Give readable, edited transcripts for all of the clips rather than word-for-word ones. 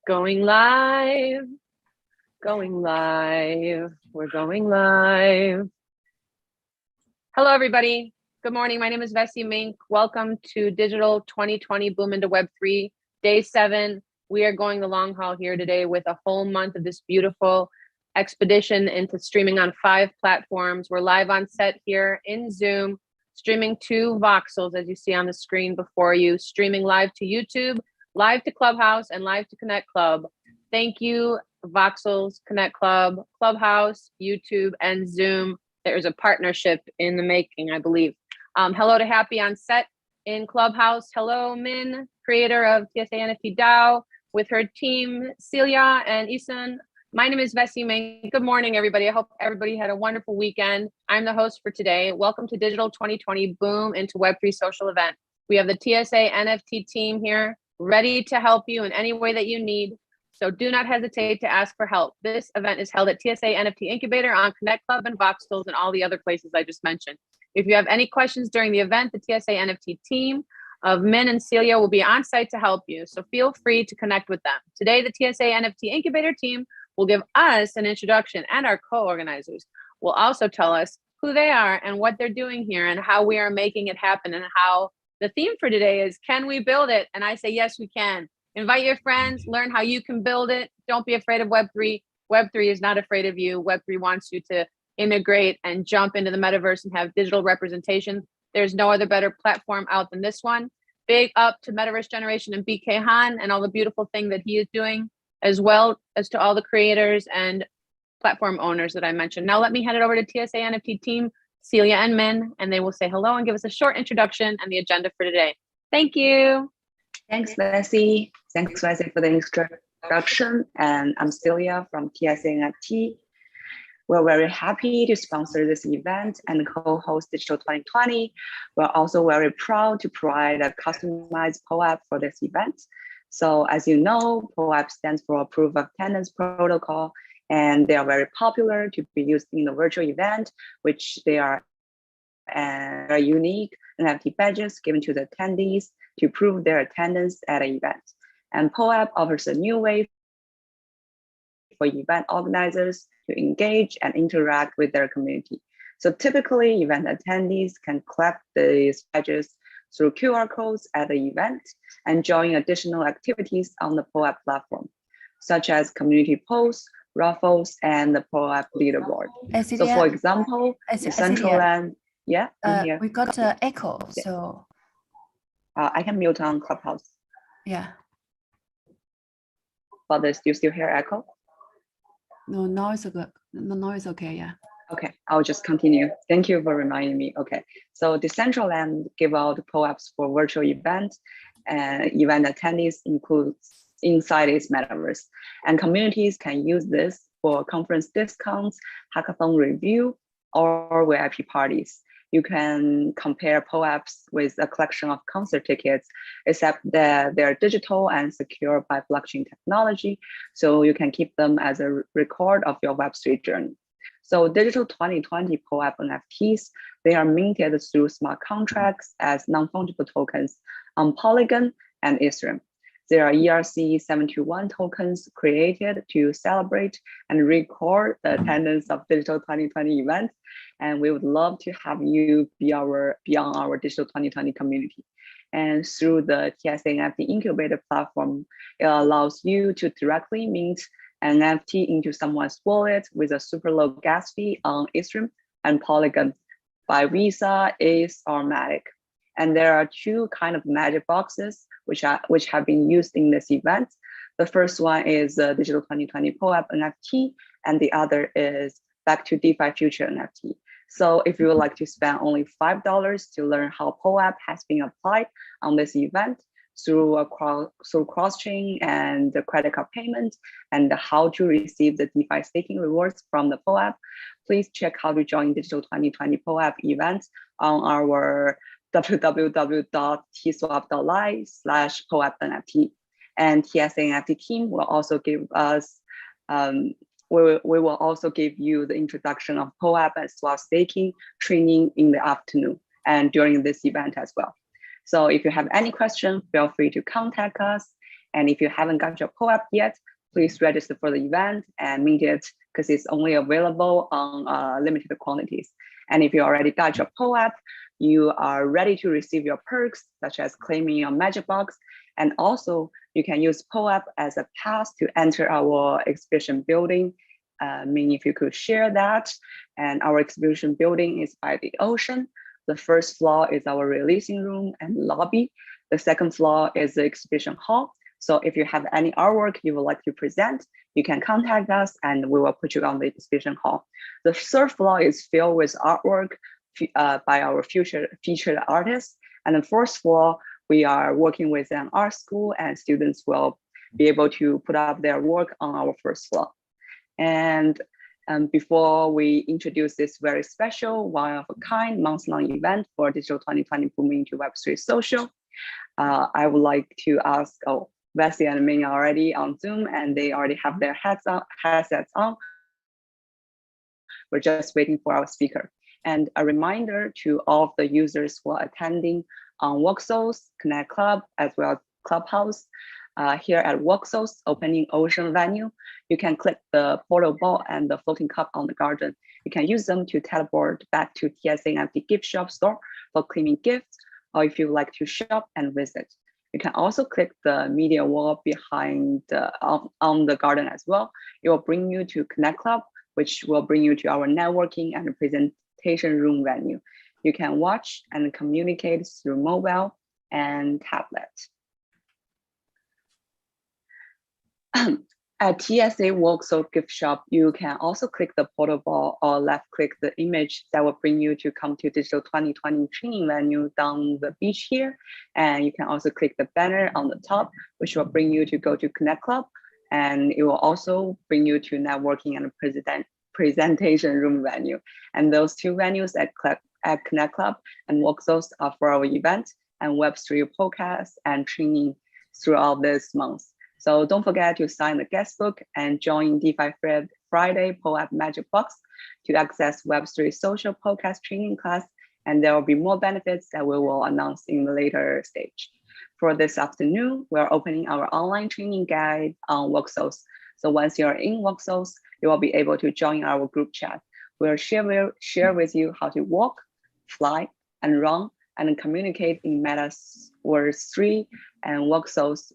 Going live, going live, we're going live. Hello, everybody. Good morning. My name is Vessi Mink. Welcome to Digital 2020 Boom into Web3, Day 7. We are going the long haul here today with a whole month of this beautiful expedition into streaming on 5 platforms. We're live on set here in Zoom, streaming to Voxels, as you see on the screen before you, streaming live to YouTube, live to Clubhouse, and live to Connect Club. Thank you, Voxels, Connect Club, Clubhouse, YouTube, and Zoom. There's a partnership in the making, I believe. Hello to Happy on set in Clubhouse. Hello, Min, creator of TSA NFT DAO, with her team, Celia and Isan. My name is Vessi Mink. Good morning, everybody. I hope everybody had a wonderful weekend. I'm the host for today. Welcome to Digital 2020 Boom into Web3 social event. We have the TSA NFT team here, ready to help you in any way that you need. So do not hesitate to ask for help. This event is held at TSA NFT Incubator on Connect Club and Voxels and all the other places I just mentioned. If you have any questions during the event, the TSA NFT team of Min and Celia will be on site to help you. So feel free to connect with them. Today, the TSA NFT Incubator team will give us an introduction, and our co-organizers will also tell us who they are and what they're doing here and how we are making it happen, and how the theme for today is, can we build it? And I say, yes, we can. Invite your friends, learn how you can build it. Don't be afraid of Web3. Web3 is not afraid of you. Web3 wants you to integrate and jump into the metaverse and have digital representation. There's no other better platform out than this one. Big up to Metaverse Generation and BK Han and all the beautiful thing that he is doing, as well as to all the creators and platform owners that I mentioned. Now let me hand it over to TSA NFT team, Celia and Min, and they will say hello and give us a short introduction and the agenda for today. Thank you. Thanks, Vessi. Thanks, Vessi, for the introduction. And I'm Celia from TSA NFT. We're very happy to sponsor this event and co-host Digital 2020. We're also very proud to provide a customized POAP for this event. So as you know, POAP stands for Proof of Attendance Protocol, and they are very popular to be used in the virtual event, which they are unique NFT badges given to the attendees to prove their attendance at an event. And POAP offers a new way for event organizers to engage and interact with their community. So typically, event attendees can collect these badges through QR codes at the event and join additional activities on the POAP platform, such as community posts, raffles, and the POAP leaderboard. So for example, Decentraland, yeah, we got echo, so I can mute on Clubhouse. Yeah. But do you still hear echo? No, now it's good. No, now it's okay, yeah. Okay, I'll just continue. Thank you for reminding me. Okay, so Decentraland give out POAPs for virtual events, and event attendees includes inside its metaverse. And communities can use this for conference discounts, hackathon review, or VIP parties. You can compare POAPs with a collection of concert tickets, except that they're digital and secure by blockchain technology. So you can keep them as a record of your Web3 journey. So Digital 2020 POAP NFTs, they are minted through smart contracts as non-fungible tokens on Polygon and Ethereum. There are ERC-721 tokens created to celebrate and record the attendance of Digital 2020 events. And we would love to have you be on our Digital 2020 community. And through the TSA NFT Incubator platform, it allows you to directly mint an NFT into someone's wallet with a super low gas fee on Ethereum and Polygon by Visa, Ace, or Matic. And there are 2 kind of magic boxes which have been used in this event. The first one is Digital 2020 POAP NFT, and the other is Back to DeFi Future NFT. So if you would like to spend only $5 to learn how POAP has been applied on this event through cross-chain and the credit card payment, and how to receive the DeFi staking rewards from the POAP, please check how to join Digital 2020 POAP events on our www.tswap.live/POAP-NFT. And TSA NFT team will also give us, we will also give you the introduction of POAP and swap staking training in the afternoon and during this event as well. So if you have any questions, feel free to contact us. And if you haven't got your POAP yet, please register for the event and mint it because it's only available on limited quantities. And if you already got your POAP, you are ready to receive your perks, such as claiming your magic box. And also you can use POAP as a pass to enter our exhibition building. Meaning if you could share that. And our exhibition building is by the ocean. The first floor is our releasing room and lobby. The second floor is the exhibition hall. So if you have any artwork you would like to present, you can contact us and we will put you on the exhibition hall. The third floor is filled with artwork by our featured artists. And the fourth floor, we are working with an art school and students will be able to put up their work on our first floor. And before we introduce this very special, one-of-a-kind month-long event for Digital 2020 Booming into Web3 Social, I would like to ask, Vessi and Ming are already on Zoom and they already have their headsets on. We're just waiting for our speaker. And a reminder to all of the users who are attending on Worksouls, Connect Club, as well as Clubhouse, here at Worksouls Opening Ocean venue, you can click the portal ball and the floating cup on the garden. You can use them to teleport back to TSA NFT gift shop store for claiming gifts, or if you like to shop and visit. You can also click the media wall behind on the garden as well. It will bring you to Connect Club, which will bring you to our networking and presentation room venue. You can watch and communicate through mobile and tablet. At TSA Workshop gift shop, you can also click the portal ball or left click the image that will bring you to come to Digital 2020 training venue down the beach here. And you can also click the banner on the top, which will bring you to go to Connect Club. And it will also bring you to networking and presentation room venue. And those two venues at Connect Club and Worksouls are for our event and Web3 podcast and training throughout this month. So don't forget to sign the guest book and join DeFi Friday POAP Magic Box to access Web3 social podcast training class. And there will be more benefits that we will announce in the later stage. For this afternoon, we're opening our online training guide on Worksouls. So once you're in Worksouls, you will be able to join our group chat. We'll share with you how to walk, fly, and run, and communicate in Metaverse 3 and Worksouls.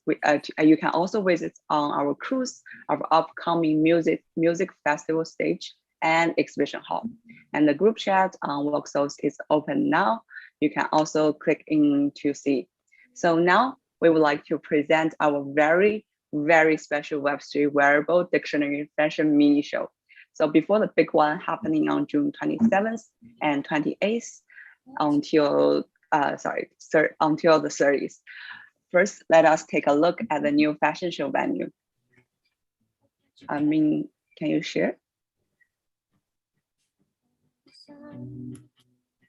You can also visit on our cruise, our upcoming music festival stage and exhibition hall. And the group chat on Worksouls is open now. You can also click in to see. So now we would like to present our very, very special Web3 wearable dictionary fashion mini show. So before the big one happening on June 27th and 28th, until the 30th. First, let us take a look at the new fashion show venue. I mean, can you share?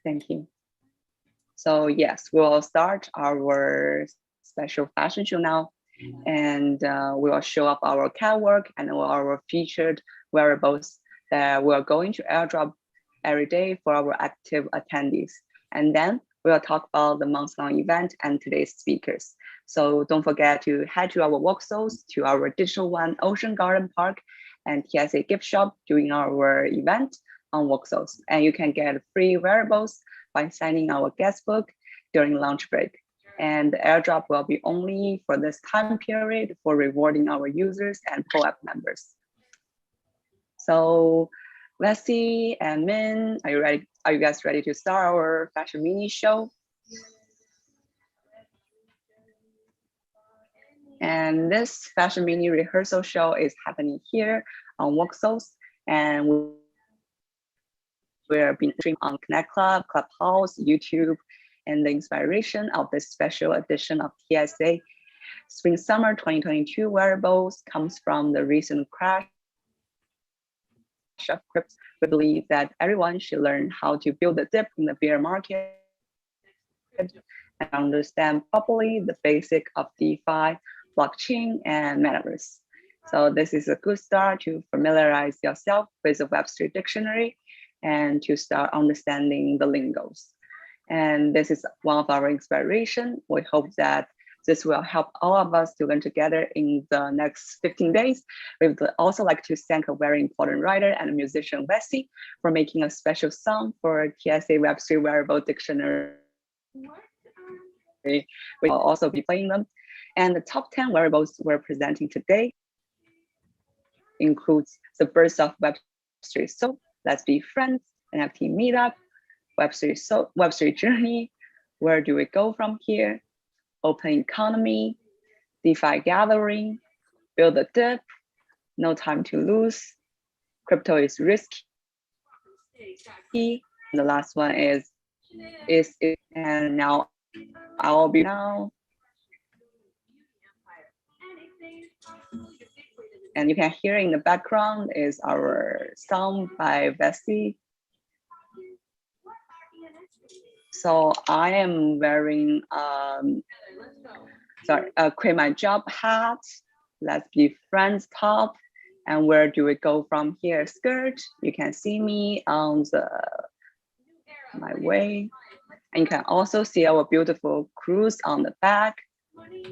Thank you. So yes, we will start our special fashion show now. And we will show up our catwalk and our featured wearables that we're going to airdrop every day for our active attendees. And then we'll talk about the month-long event and today's speakers. So don't forget to head to our Worksouls, to our Digital One Ocean Garden Park and TSA gift shop during our event on Worksouls. And you can get free wearables by signing our guest book during lunch break. And the airdrop will be only for this time period for rewarding our users and POAP members. So Vessi and Min, are you ready? Are you guys ready to start our fashion mini show? And this fashion mini rehearsal show is happening here on Worksouls, and we're being streamed on Connect Club, Clubhouse, YouTube, and the inspiration of this special edition of TSA Spring Summer 2022 wearables comes from the recent crash of crypto. We believe that everyone should learn how to build a dip in the bear market and understand properly the basic of DeFi, blockchain, and metaverse. So this is a good start to familiarize yourself with the Web3 dictionary and to start understanding the lingos. And this is one of our inspiration. We hope that This will help all of us to learn together in the next 15 days. We would also like to thank a very important writer and musician, Vessi, for making a special song for TSA Web3 Wearable Dictionary. We will also be playing them. And the top 10 wearables we're presenting today includes the birth of Web3 So, Let's Be Friends, NFT Meetup, Web3 Journey, Where Do We Go From Here, Open Economy, DeFi Gathering, Build a Dip, No Time to Lose, Crypto is Risky, the last one is and now I'll be now. And you can hear in the background is our song by Vessi. So I am wearing quit my job hat, Let's Be Friends top, and Where Do We Go From Here skirt. You can see me on my way. And you can also see our beautiful cruise on the back. Welcome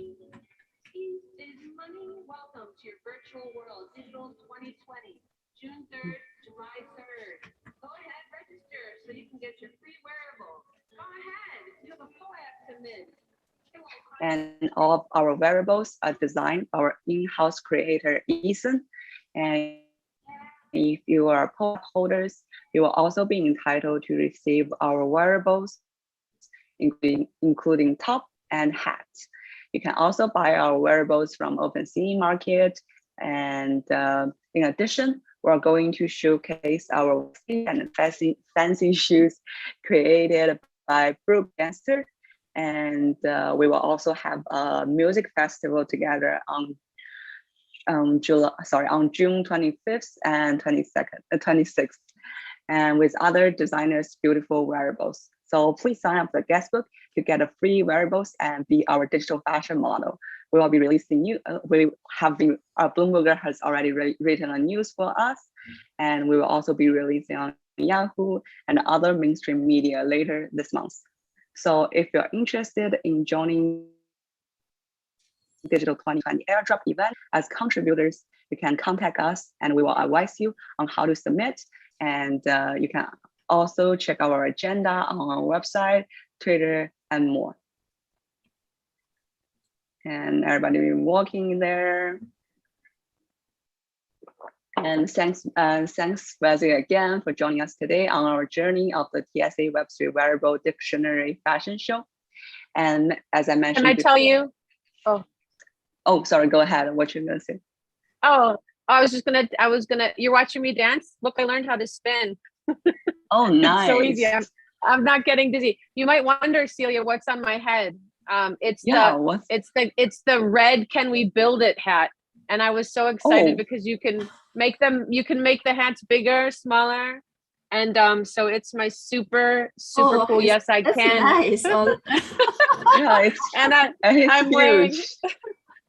to your virtual world, Digital 2020, June 3rd, July 3rd. Go ahead, register so you can get your free wearables. Go ahead, you have a POAP to mint. And all of our wearables are designed by our in-house creator, Ethan. And if you are POAP holders, you will also be entitled to receive our wearables, including top and hat. You can also buy our wearables from OpenSea Market. And in addition, we're going to showcase our fancy shoes created by Brooke Gangster. And we will also have a music festival together on June 25th and 26th, and with other designers' beautiful wearables. So please sign up for the guest book to get a free wearables and be our digital fashion model. We will be releasing Bloomberg has already written a news for us, and we will also be releasing on Yahoo and other mainstream media later this month. So if you're interested in joining Digital 2020 airdrop event as contributors, you can contact us and we will advise you on how to submit. And you can also check our agenda on our website, Twitter, and more. And everybody been walking there. And thanks Vessi again for joining us today on our journey of the TSA Web3 Wearable Dictionary Fashion Show. And as I mentioned, can I tell you? Oh, sorry, go ahead. What you're gonna say? Oh, I was gonna, you're watching me dance? Look, I learned how to spin. Oh, nice. So easy. I'm not getting dizzy. You might wonder, Celia, what's on my head? It's the red "Can we build it" hat. And I was so excited because you can make the hats bigger, smaller. And so it's my super cool. Yes, I can. Nice. Yeah,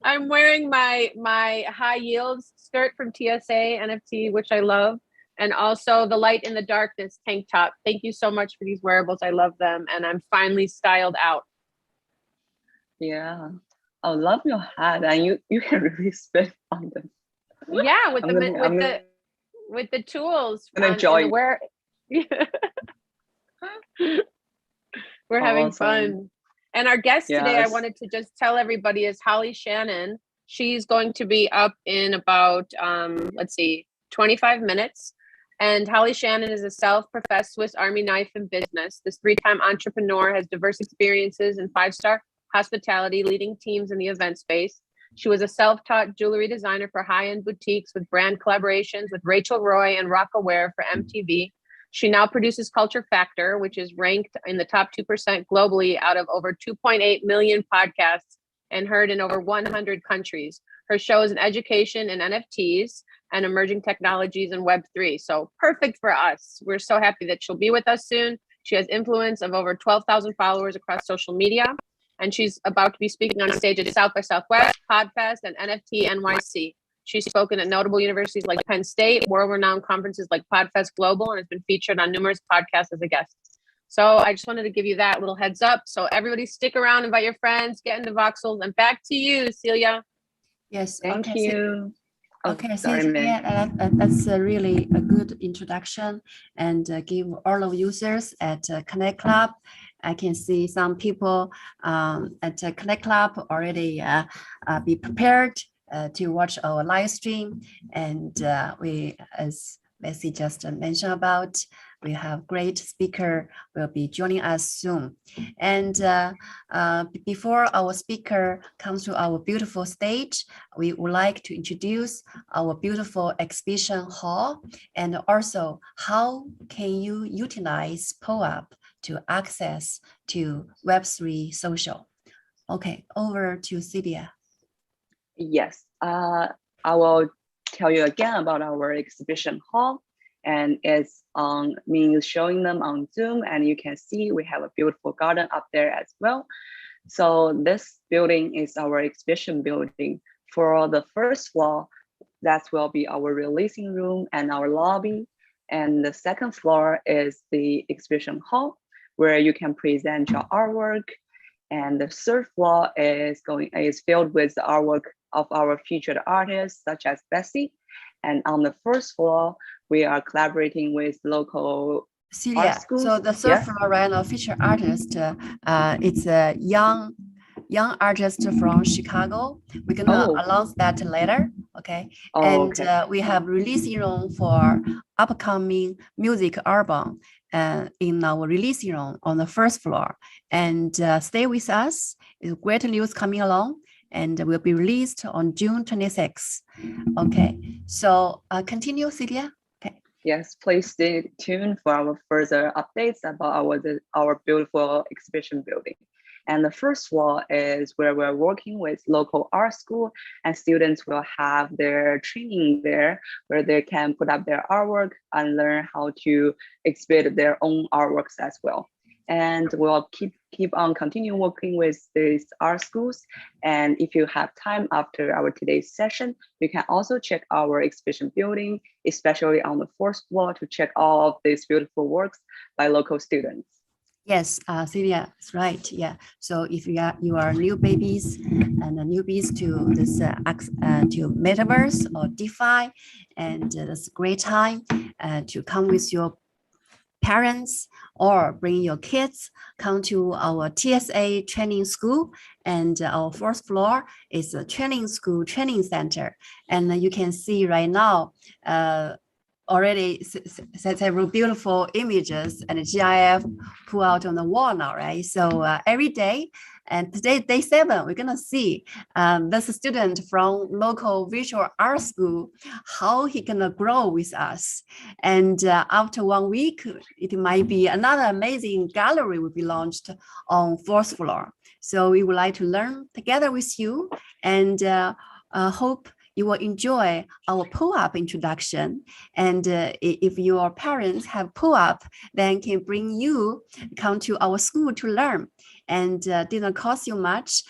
I'm wearing my high yields skirt from TSA NFT, which I love, and also the light in the darkness tank top. Thank you so much for these wearables. I love them, and I'm finally styled out. Yeah, I love your hat, and you can really spin on them. Yeah, with the tools. Enjoy. We're having fun. And our guest today, I wanted to just tell everybody, is Holly Shannon. She's going to be up in about 25 minutes. And Holly Shannon is a self-professed Swiss Army knife in business. This 3-time entrepreneur has diverse experiences in 5-star hospitality, leading teams in the event space. She was a self-taught jewelry designer for high-end boutiques with brand collaborations with Rachel Roy and Rockaware for MTV. She now produces Culture Factor, which is ranked in the top 2% globally out of over 2.8 million podcasts and heard in over 100 countries. Her show is an education in NFTs and emerging technologies in Web3. So perfect for us. We're so happy that she'll be with us soon. She has influence of over 12,000 followers across social media. And she's about to be speaking on stage at South by Southwest, Podfest, and NFT NYC. She's spoken at notable universities like Penn State, world-renowned conferences like Podfest Global, and has been featured on numerous podcasts as a guest. So I just wanted to give you that little heads up. So everybody stick around, invite your friends, get into voxels, and back to you, Celia. Yes. Thank Okay. you. Oh, Okay, sorry, so Ming. yeah, that's really a good introduction, and give all of users at Connect Club. I can see some people at Connect Club already be prepared to watch our live stream, and we, as Bessie just mentioned about, we have great speaker will be joining us soon. And before our speaker comes to our beautiful stage, we would like to introduce our beautiful exhibition hall, and also how can you utilize POAP to access to Web3 social. Okay, over to Celia. Yes, I will tell you again about our exhibition hall, and it's on me showing them on Zoom, and you can see we have a beautiful garden up there as well. So this building is our exhibition building. For the first floor, that will be our releasing room and our lobby. And the second floor is the exhibition hall, where you can present your artwork. And the third floor is filled with the artwork of our featured artists, such as Bessie. And on the first floor, we are collaborating with local Celia, art schools. so the third floor right now featured artist, it's a young artist from Chicago. We're gonna announce that later, okay? We have releasing room for upcoming music album in our releasing room on the first floor. And stay with us. It's great news coming along, and will be released on June 26th. Okay, so continue, Celia. Okay. Yes, please stay tuned for our further updates about our beautiful exhibition building. And the first floor is where we're working with local art school, and students will have their training there, where they can put up their artwork and learn how to exhibit their own artworks as well. And we'll keep on continue working with these art schools. And if you have time after our today's session, you can also check our exhibition building, especially on the fourth floor, to check all of these beautiful works by local students. Yes, Celia, that's right. Yeah. So if you are new babies and newbies to this to metaverse or DeFi, and that's a great time to come with your parents or bring your kids, come to our TSA training school, and our fourth floor is a training school training center. And you can see right now already several beautiful images and GIF pull out on the wall now, right? So every day, and today, day 7, we're gonna see this student from local visual art school, how he gonna grow with us. And after 1 week, it might be another amazing gallery will be launched on 4th floor. So we would like to learn together with you, and hope you will enjoy our POAP introduction. And if your parents have POAP, then can bring you come to our school to learn. And didn't cost you much.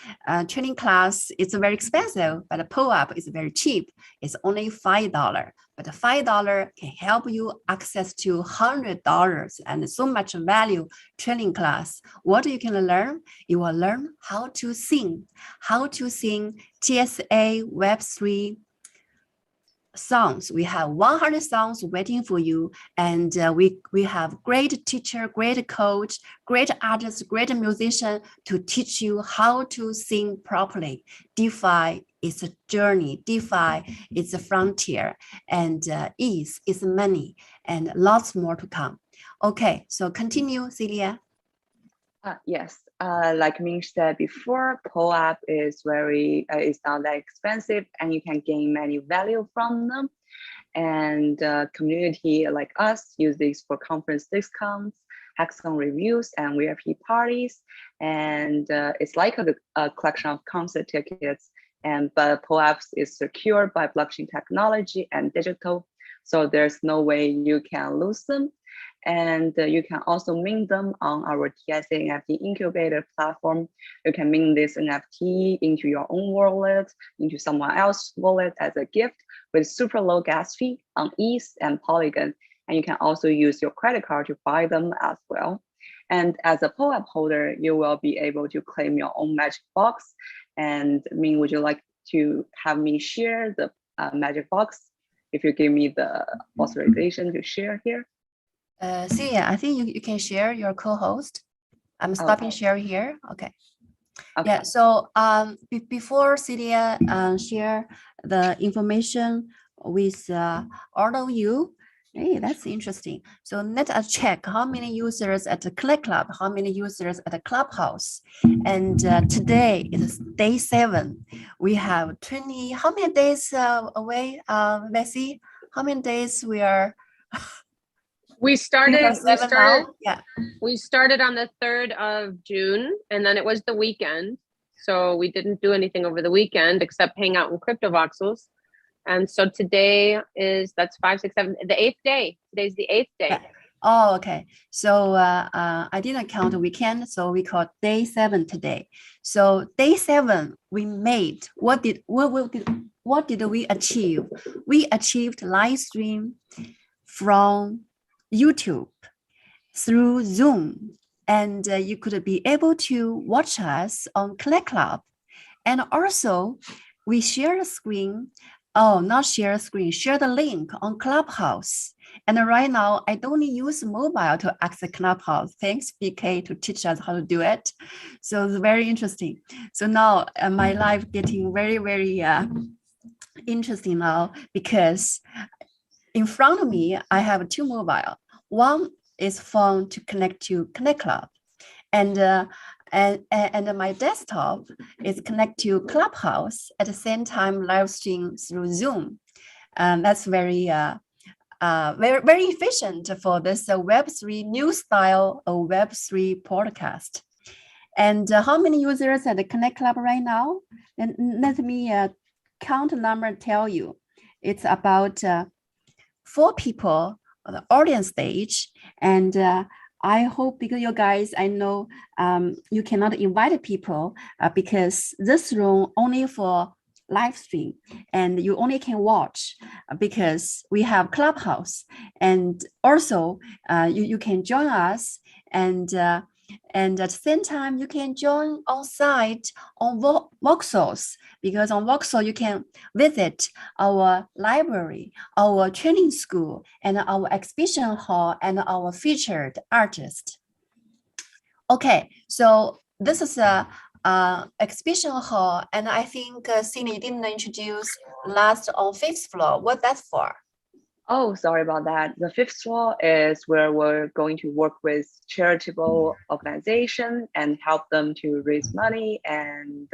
Training class is very expensive, but the POAP is very cheap. It's only $5. But the $5 can help you access to $100 and so much value training class. What you can learn? You will learn how to sing TSA Web3 songs. We have 100 songs waiting for you, and we have great teacher, great coach, great artist, great musician to teach you how to sing properly. DeFi is a journey. DeFi is a frontier, and ease is money, and lots more to come. Okay, so continue, Celia. Yes, like Ming said before, POAP is it's not that expensive, and you can gain many value from them. And community like us use these for conference discounts, hackathon reviews, and VIP parties. And it's like a collection of concert tickets. But POAP is secured by blockchain technology and digital, so there's no way you can lose them. And you can also mint them on our TSA NFT incubator platform. You can mint this NFT into your own wallet, into someone else's wallet as a gift with super low gas fee on ETH and Polygon. And you can also use your credit card to buy them as well. And as a POAP holder, you will be able to claim your own magic box. And Ming, would you like to have me share the magic box? If you give me the authorization to share here. Celia, I think you can share your co-host. I'm stopping share here. Okay. Okay. Yeah, so before Celia share the information with all of you, hey, that's interesting. So let us check how many users at the Click Club, how many users at the Clubhouse. And today is day 7. We have 20, how many days away, Bessie? How many days we are? We started on the 3rd of June, and then it was the weekend. So we didn't do anything over the weekend except hang out in crypto voxels. And so today is, that's 5, 6, 7, the 8th day. Today's the 8th day. Yeah. Oh, okay. So I didn't count the weekend, so we call day 7 today. So day 7, we made, what did we achieve? We achieved live stream from YouTube through Zoom, and you could be able to watch us on Click Club. And also we share the screen, share the link on Clubhouse. And right now I don't use mobile to access Clubhouse. Thanks BK to teach us how to do it. So it's very interesting. So now my life getting very, very interesting now, because in front of me, I have 2 mobile. One is phone to connect to Connect Club, and my desktop is connect to Clubhouse at the same time live stream through Zoom. That's very very efficient for this Web3 new style of Web3 podcast. And how many users at the Connect Club right now? And let me count number tell you. It's about 4 people on the audience stage, and I hope, because you guys, I know you cannot invite people because this room only for live stream, and you only can watch because we have Clubhouse, and also you can join us, and at the same time you can join on site on Voxels, because on Voxel you can visit our library, our training school, and our exhibition hall, and our featured artist. Okay, so this is a exhibition hall, and I think Cindy didn't introduce last on 5th floor. What that's for? Oh, sorry about that. The 5th floor is where we're going to work with charitable organization and help them to raise money. And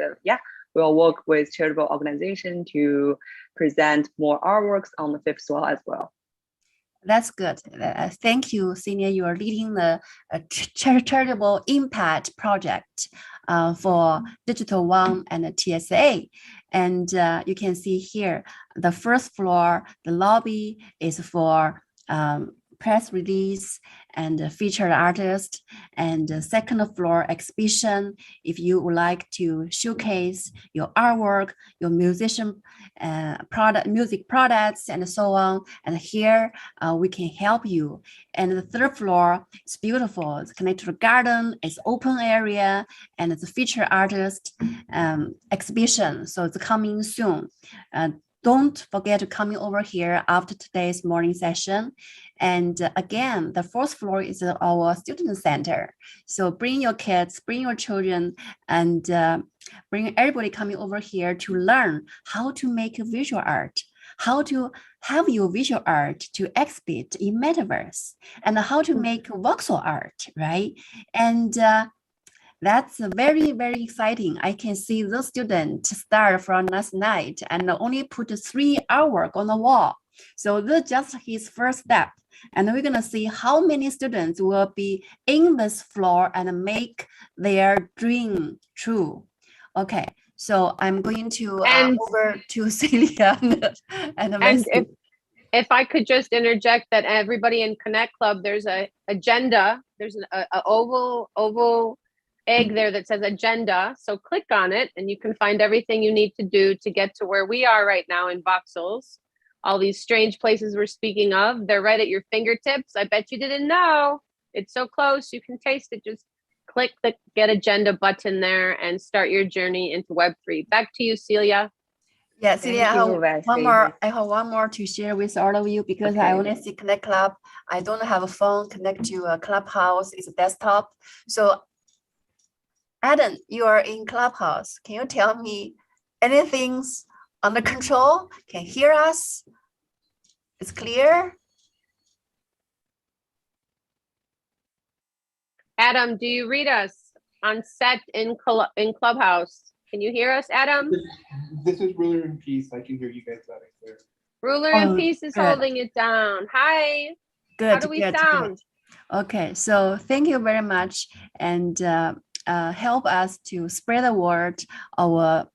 we'll work with charitable organization to present more artworks on the 5th floor as well. That's good. Thank you, Senior. You are leading the charitable impact project for Digital One and the TSA. And you can see here, the 1st floor, the lobby is for press release and featured artist, and the 2nd floor exhibition. If you would like to showcase your artwork, your musician music products, and so on, and here we can help you. And the 3rd floor is beautiful. It's connected to the garden, it's open area, and it's a featured artist exhibition. So it's coming soon. Don't forget to come over here after today's morning session. And again, the 4th floor is our student center. So bring your kids, bring your children, and bring everybody coming over here to learn how to make visual art, how to have your visual art to exhibit in metaverse, and how to make voxel art, right? And that's very, very exciting. I can see the student start from last night and only put 3 artwork on the wall. So that's just his first step. And we're going to see how many students will be in this floor and make their dream true. Okay, so I'm going to over to Celia and if I could just interject that everybody in Connect Club, there's a agenda. There's an oval egg there that says agenda. So click on it and you can find everything you need to do to get to where we are right now in voxels. All these strange places we're speaking of, they're right at your fingertips. I bet you didn't know. It's so close, you can taste it. Just click the Get Agenda button there and start your journey into Web3. Back to you, Celia. Yeah, Thank Celia, I you, have Wesley. one more. I have one more to share with all of you because I Okay. only see Connect Club. I don't have a phone connect to a Clubhouse. It's a desktop. So, Adam, you are in Clubhouse. Can you tell me anything under control? Can you hear us? It's clear. Adam, do you read us on set in Clubhouse? Can you hear us, Adam? This is Ruler in Peace. I can hear you guys loud and clear. Ruler in Oh, Peace is good. holding it down. Hi, Good. how do we good, sound? Good. Okay, so thank you very much, and help us to spread the word. Our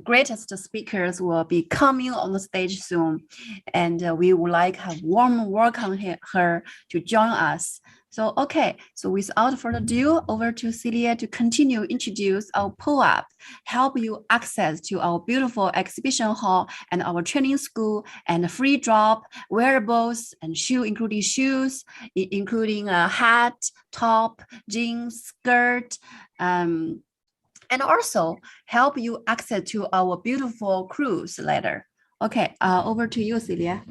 greatest speakers will be coming on the stage soon, and we would like to have warm welcome her to join us. So, okay, so without further ado, over to Celia to continue introduce our POAP, help you access to our beautiful exhibition hall and our training school and free drop, wearables and shoe, including shoes, including a hat, top, jeans, skirt, and also help you access to our beautiful cruise later. Okay, over to you, Celia.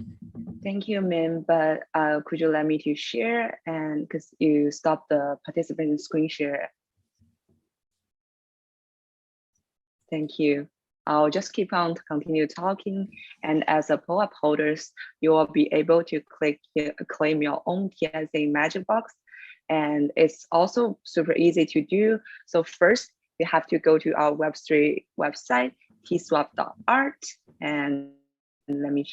Thank you, Min, but could you let me to share, and because you stopped the participant screen share. Thank you. I'll just keep on to continue talking, and as a POAP holders, you will be able to click here, claim your own TSA magic box, and it's also super easy to do. So first, you have to go to our Web3 website, tswap.art, and let me,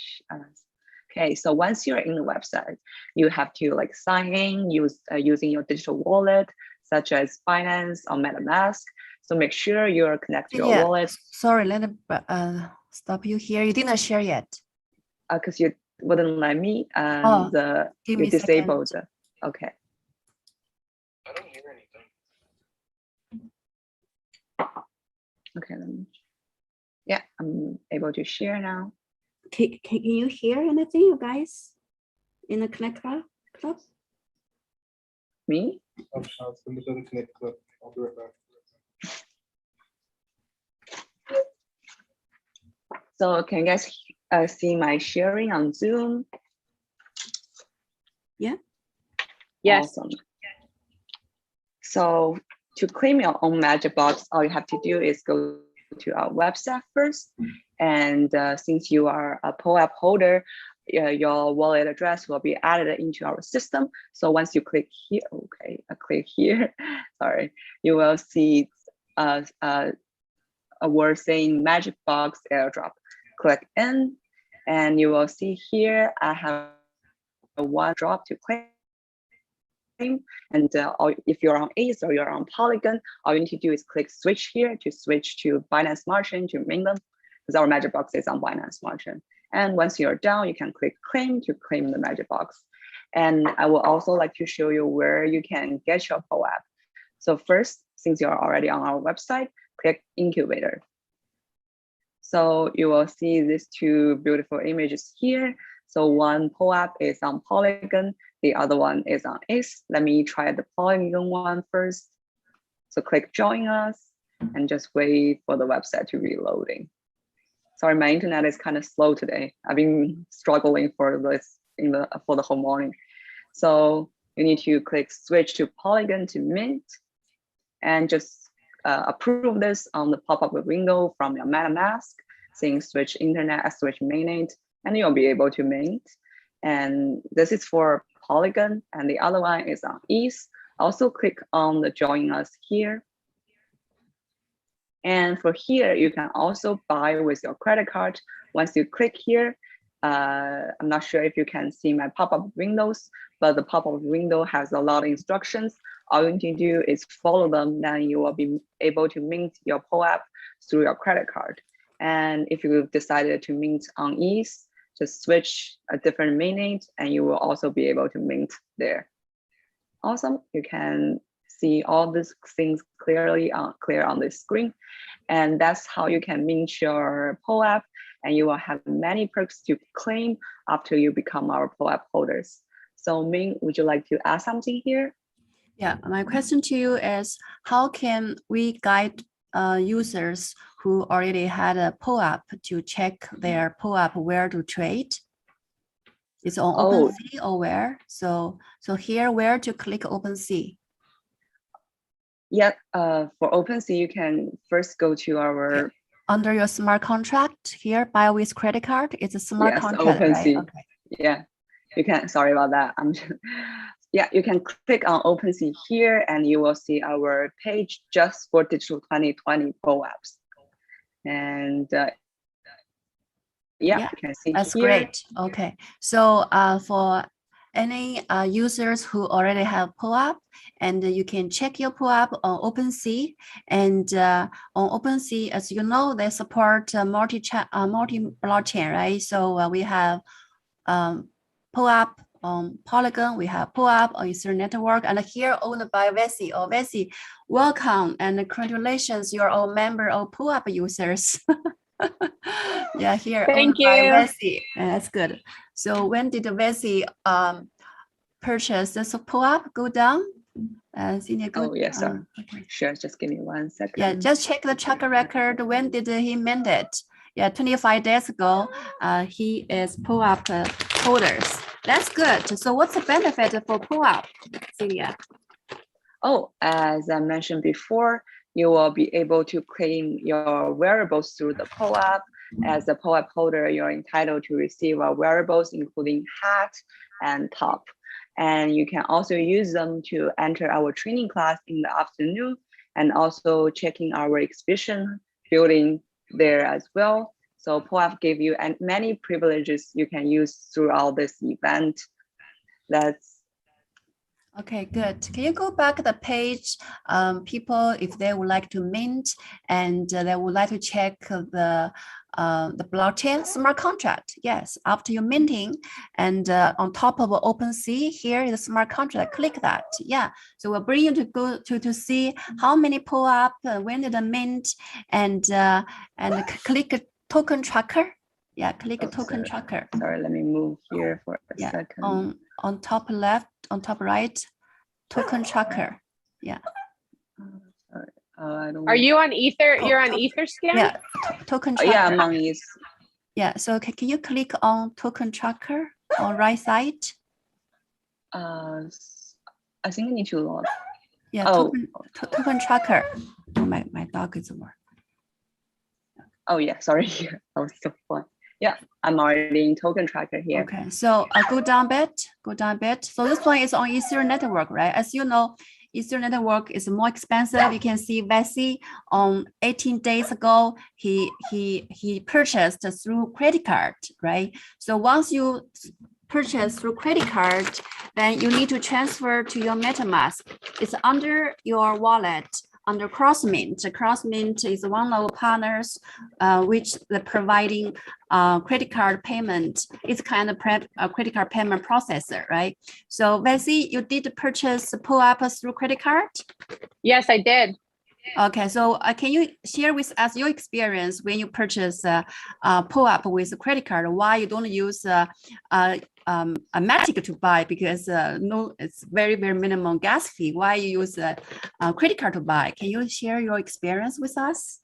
okay, so once you're in the website, you have to like sign in using your digital wallet, such as Binance or MetaMask. So make sure you're connected to your wallet. Sorry, let me stop you here. You didn't share yet. Because you wouldn't let me, Oh, give me you a second. disabled. Okay. I don't hear anything. Okay, let me, yeah, I'm able to share now. Can you hear anything, you guys, in the Connect Club? Me? Oh, shots. Let me go to Connect Club. I'll be right back. So can you guys see my sharing on Zoom? Yeah. Yes. Awesome. So to claim your own magic box, all you have to do is go to our website first. And since you are a POAP holder, your wallet address will be added into our system. So once you click here, okay, I click here, sorry, you will see a word saying magic box airdrop. Click in, and you will see here, I have one drop to claim. And if you're on Ace or you're on Polygon, all you need to do is click switch here to switch to Binance Smart Chain to mint them, because our magic box is on Binance Smart Chain. And once you're done, you can click claim to claim the magic box. And I will also like to show you where you can get your POAP. So first, since you're already on our website, click incubator. So you will see these two beautiful images here. So one POAP is on Polygon, the other one is on Ace. Let me try the Polygon one first. So click join us and just wait for the website to reloading. Sorry, my internet is kind of slow today. I've been struggling for this for the whole morning. So you need to click switch to Polygon to mint, and just approve this on the pop-up window from your MetaMask, saying switch internet, switch mainnet, and you'll be able to mint. And this is for Polygon, and the other one is on Ease. Also click on the join us here. And for here, you can also buy with your credit card. Once you click here, I'm not sure if you can see my pop-up windows, but the pop-up window has a lot of instructions. All you need to do is follow them, then you will be able to mint your POAP through your credit card. And if you decided to mint on Ease, just switch a different mainnet and you will also be able to mint there. Awesome, you can see all these things clearly clear on the screen. And that's how you can mint your POAP, and you will have many perks to claim after you become our POAP holders. So Ming, would you like to add something here? Yeah, my question to you is, how can we guide users who already had a POAP to check their POAP where to trade? It's on Oh. OpenSea or where? So here, where to click OpenSea? Yeah, for OpenSea, you can first go to our under your smart contract here, buy with credit card. It's a smart contract, OpenSea. right? Okay. Yeah, you can. Sorry about that. Yeah, you can click on OpenSea here, and you will see our page just for digital 2020 POAPs. And yeah, you can see that's here. Great. Okay, so for any users who already have POAP, and you can check your POAP on OpenSea. And on OpenSea, as you know, they support multi-blockchain, right? So we have POAP on Polygon, we have POAP on Ethereum network, and here owned by Vessi. Oh, Vessi, welcome and congratulations, you're all member of POAP users. Yeah, here Thank owned by you. Vessi. That's good. So when did Vessi purchase this POAP? Go down. Oh yes, sir. Okay. Sure, just give me 1 second. Yeah, just check the track record. When did he mint it? Yeah, 25 days ago. He is POAP holders. That's good. So what's the benefit for POAP, Celia? Oh, as I mentioned before, you will be able to claim your wearables through the POAP. As a POAP holder, you're entitled to receive our wearables, including hat and top. And you can also use them to enter our training class in the afternoon, and also checking our exhibition building there as well. So POAP give you many privileges you can use throughout this event. That's okay, good. Can you go back the page? People, if they would like to mint and they would like to check the blockchain smart contract. Yes, after you minting, and on top of OpenSea, here is a smart contract. Click that. Yeah, so we'll bring you to go to see how many POAP, when did the mint, and click token tracker. Yeah, click a token tracker. Sorry, let me move here for a second. On top left, on top right, token tracker. Yeah. Are you on Ether? You're on Etherscan? Yeah, token tracker. Yeah, among is. Yeah, so can you click on token tracker on right side? I think I need to log. Yeah, token tracker. Oh, my dog is more. Oh yeah, sorry. I was so fun. Yeah, I'm already in token tracker here. Okay, so go down a bit. So this one is on Ethereum network, right? As you know, Ethereum network is more expensive. You can see Vessi on 18 days ago, he purchased through credit card, right? So once you purchase through credit card, then you need to transfer to your MetaMask. It's under your wallet. Under CrossMint. CrossMint is one of our partners, which they're providing credit card payment. It's kind of a credit card payment processor, right? So Vessi, you did purchase POAP through credit card? Yes, I did. Okay, so can you share with us your experience when you purchase POAP with a credit card? Why you don't use a Matic to buy, because no, it's very minimum gas fee. Why you use a credit card to buy? Can you share your experience with us?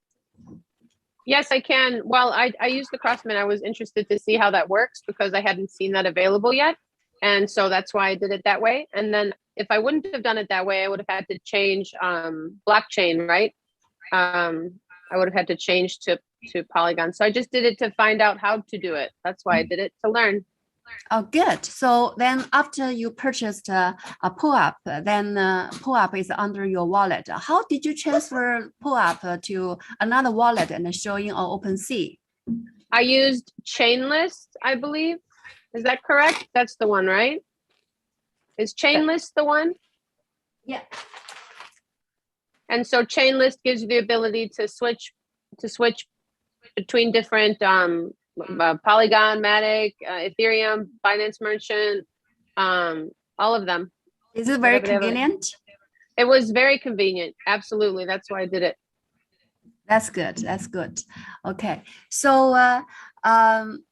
Yes, I can. Well, I used the CrossMint. I was interested to see how that works because I hadn't seen that available yet. And so that's why I did it that way. And then if I wouldn't have done it that way, I would have had to change blockchain, right? I would have had to change to Polygon. So I just did it to find out how to do it. That's why I did it, to learn. Oh, good. So then after you purchased a POAP, then POAP is under your wallet. How did you transfer POAP to another wallet and showing on OpenSea? I used Chainlist, I believe. Is that correct? That's the one, right? Is Chainlist the one? Yeah. And so Chainlist gives you the ability to switch between different Polygon, Matic, Ethereum, Binance Merchant, all of them. Is it very convenient? It was very convenient. Absolutely. That's why I did it. That's good. That's good. Okay. So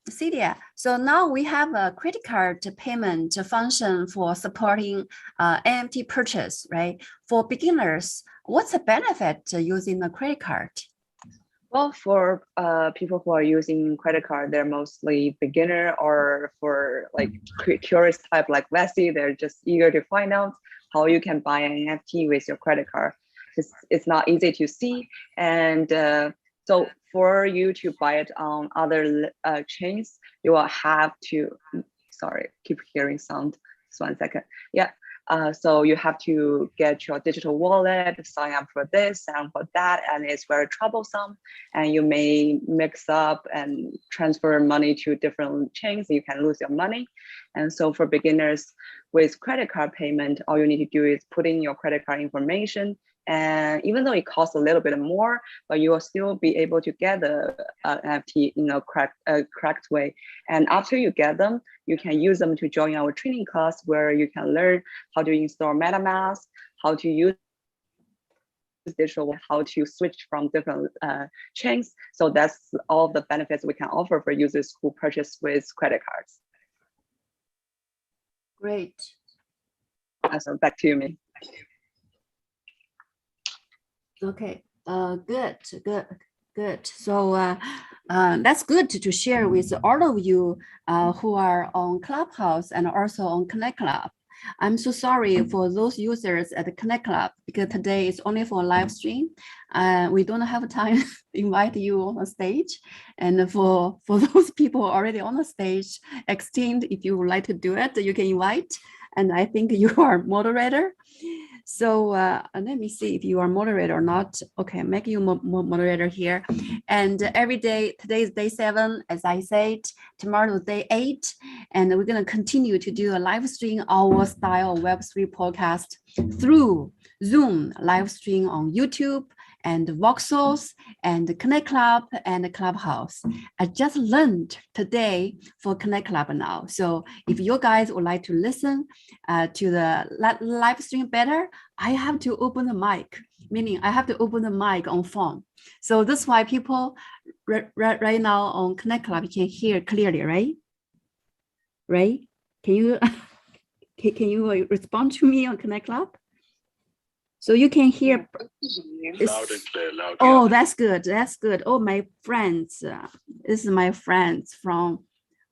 Celia, so now we have a credit card payment function for supporting NFT purchase, right? For beginners, what's the benefit using a credit card? Well, for people who are using credit card, they're mostly beginner, or for like curious type like Vessi, they're just eager to find out how you can buy an NFT with your credit card. It's not easy to see, and so for you to buy it on other chains, you will have to. Sorry, keep hearing sound. Just 1 second. Yeah. So you have to get your digital wallet, sign up for this, sign up for that, and it's very troublesome. And you may mix up and transfer money to different chains. You can lose your money. And so for beginners with credit card payment, all you need to do is put in your credit card information. And even though it costs a little bit more, but you will still be able to get the NFT in a correct way. And after you get them, you can use them to join our training class, where you can learn how to install MetaMask, how to use digital, how to switch from different chains. So that's all the benefits we can offer for users who purchase with credit cards. Great. So back to you, Ming. Okay, good. So that's good to share with all of you who are on Clubhouse and also on Connect Club. I'm so sorry for those users at the Connect Club, because today is only for live stream. We don't have time to invite you on the stage. And for those people already on the stage, extend, if you would like to do it, you can invite. And I think you are moderator. So let me see if you are moderator or not. Okay, make you moderator here. And every day, today is day 7, as I said, tomorrow is day 8. And we're gonna continue to do a live stream, our style Web3 podcast through Zoom, live stream on YouTube and Voxels and Connect Club and Clubhouse. I just learned today for Connect Club now. So if you guys would like to listen to the live stream better, I have to open the mic, meaning I have to open the mic on phone. So that's why people right now on Connect Club, you can hear clearly, right? Right? Can you can you respond to me on Connect Club? So you can hear. Loud and clear, loud. Oh, that's good. That's good. Oh, my friends. This is my friends from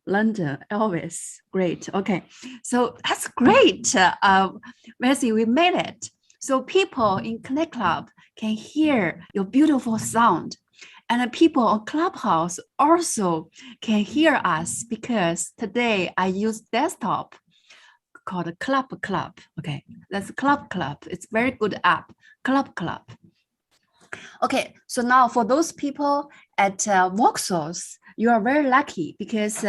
London, Elvis. Great. Okay. So that's great. Messi, we made it. So people in Connect Club can hear your beautiful sound. And the people on Clubhouse also can hear us, because today I use desktop called Club. Okay, that's Club. It's very good app, Club. Okay, so now for those people at Voxels, you are very lucky, because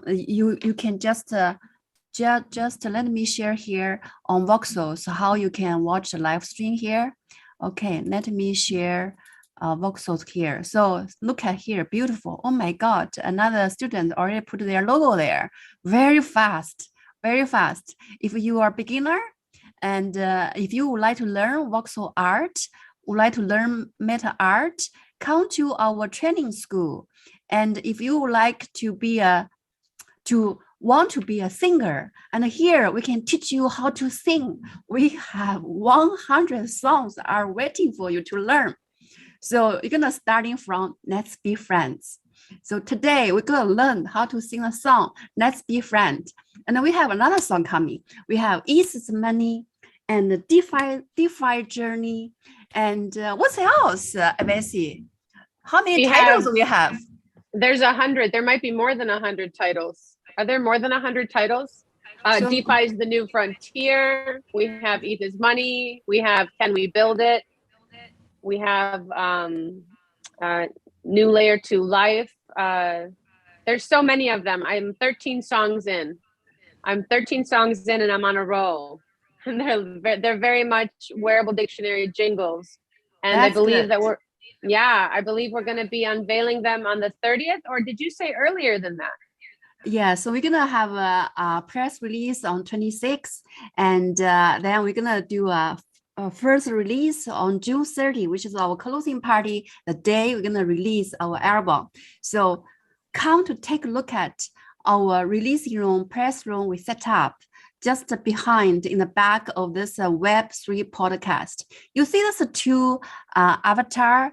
you can just let me share here on Voxels how you can watch the live stream here. Okay, let me share Voxels here. So look at here, beautiful. Oh my God, another student already put their logo there. Very fast. If you are beginner, and if you would like to learn voxel art, would like to learn meta art, come to our training school. And if you would like to want to be a singer, and here we can teach you how to sing. We have 100 songs are waiting for you to learn. So you're gonna starting from Let's Be Friends. So today we're gonna learn how to sing a song, Let's Be Friends. And then we have another song coming. We have Easy Money and the DeFi Journey. And what's else, Messi? How many titles do we have? There's 100. There might be more than 100 titles. Are there more than 100 titles? So, DeFi is the new frontier. We have ETH is money. We have Can We Build It? We have New Layer to Life. There's so many of them. I'm 13 songs in. And I'm on a roll. And they're very much wearable dictionary jingles. And That's I believe good. that I believe we're going to be unveiling them on the 30th, or did you say earlier than that? Yeah, so we're gonna have a press release on 26th, and then we're gonna do a first release on June 30, which is our closing party, the day we're gonna release our album. So come to take a look at our releasing room, press room we set up just behind in the back of this Web3 podcast. You see there's two avatar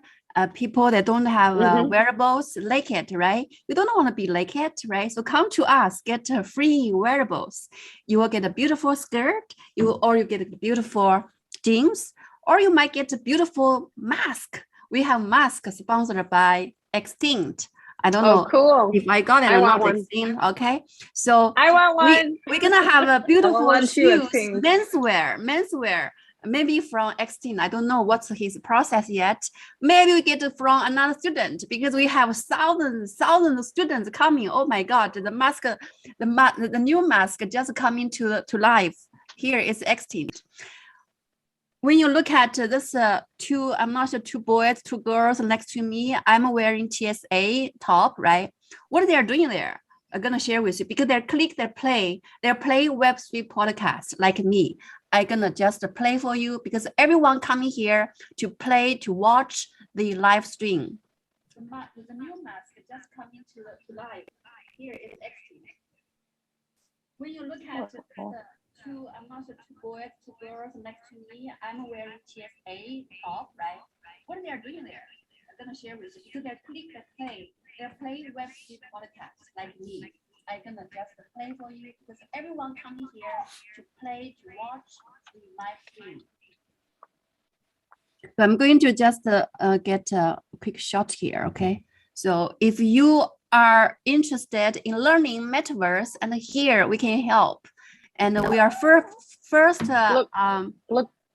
people that don't have wearables, naked, right? You don't want to be naked, right? So come to us, get free wearables. You will get a beautiful skirt, or you get a beautiful jeans, or you might get a beautiful mask. We have masks sponsored by Extinct. I don't know cool. if I got it or not. Extinct, okay. So I want one. we're gonna have a beautiful shoes, Extinct. menswear. Maybe from Extinct. I don't know what's his process yet. Maybe we get it from another student because we have thousands of students coming. Oh my God, the mask, the new mask just coming to life. Here is Extinct. When you look at this two, I'm not sure, two boys, two girls next to me, I'm wearing TSA top, right? What they are doing there, I'm gonna share with you because they're play Web3 podcast like me. I'm gonna just play for you because everyone coming here to play, to watch the live stream. The new mask just coming to life. Here is Extinct. When you look at the two, I'm not sure, two boys, two girls next to me, I'm wearing TSA top, right? What they are doing there, I'm gonna share with you because they're play Web3 podcast like me. I'm gonna just play for you because everyone coming here to play, to watch the live stream. So I'm going to just get a quick shot here, okay? So if you are interested in learning metaverse, and here we can help. And we are first.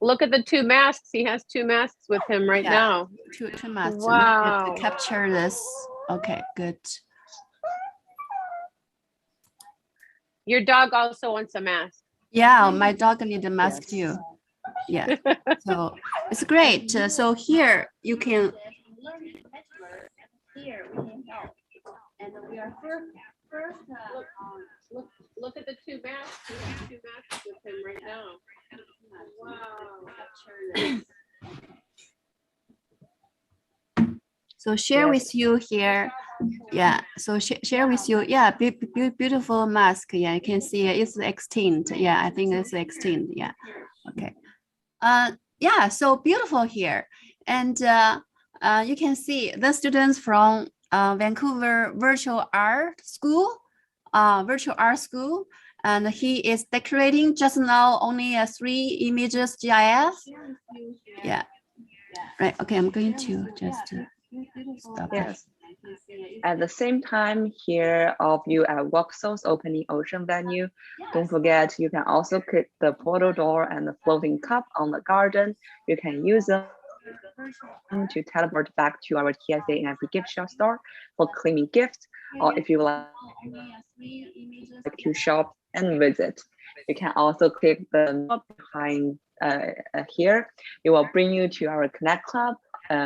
Look at the two masks. He has two masks with him right now. Two masks. Wow. To capture this. Okay, good. Your dog also wants a mask. Yeah, my dog needs a mask too. Yeah. So it's great. So here you can learn metaverse, and here we can help. And we are first. Look at the two masks. He has two masks with him right now. Wow. So share with you here. Yeah. So share with you. Yeah. Beautiful mask. Yeah. You can see it's Extinct. Yeah. I think it's Extinct. Yeah. Okay. Yeah. So beautiful here. And you can see the students from Vancouver Virtual Art School. And he is decorating just now only 3 images GIF. Yeah. Right. Okay. I'm going to just stop. Yes. At the same time, here of you at Voxel's opening ocean venue, don't forget you can also click the portal door and the floating cup on the garden. You can use them to teleport back to our TSA NFT gift shop store for claiming gifts, or if you like to shop and visit. You can also click the knob behind here. It will bring you to our Connect Club,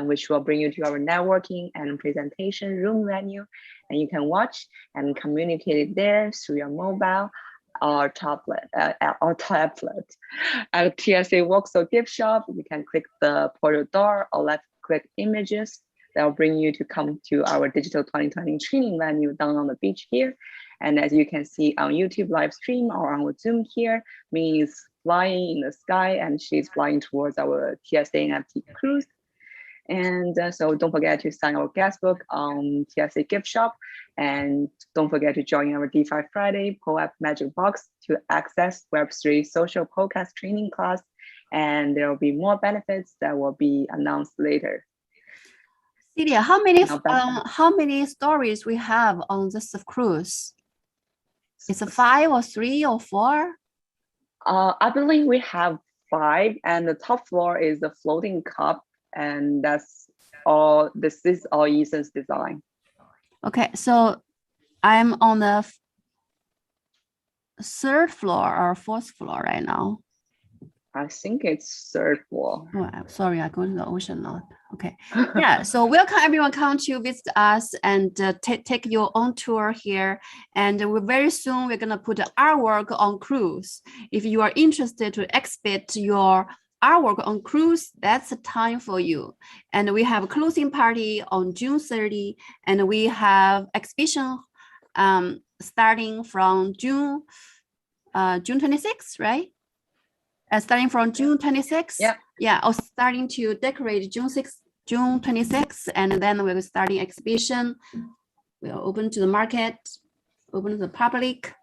which will bring you to our networking and presentation room venue, and you can watch and communicate there through your mobile or tablet. At TSA Voxel gift shop, you can click the portal door or left-click images. That will bring you to come to our digital 2020 training venue down on the beach here. And as you can see on YouTube live stream or on Zoom here, Minnie is flying in the sky and she's flying towards our TSA NFT cruise. And so don't forget to sign our guest book on TSA gift shop. And don't forget to join our DeFi Friday POAP Magic Box to access Web3 social podcast training class. And there will be more benefits that will be announced later. Celia, how many stories we have on this cruise? It's a 5 or 3 or 4? I believe we have 5, and the top floor is the floating cup, and that's all. This is all Ethan's design. Okay, so I'm on the 3rd floor or 4th floor right now. I think it's 3rd floor. Oh, I'm sorry, I go to the ocean now. Okay, yeah. So welcome everyone, come to visit us and take your own tour here. And very soon we're gonna put our work on cruise. If you are interested to exhibit your artwork on cruise, that's the time for you. And we have a closing party on June 30, and we have exhibition starting from June 26th, right? Starting from June 26th. Yeah. Yeah, or starting to decorate June 26th, and then we're starting exhibition. We'll open to the market, open to the public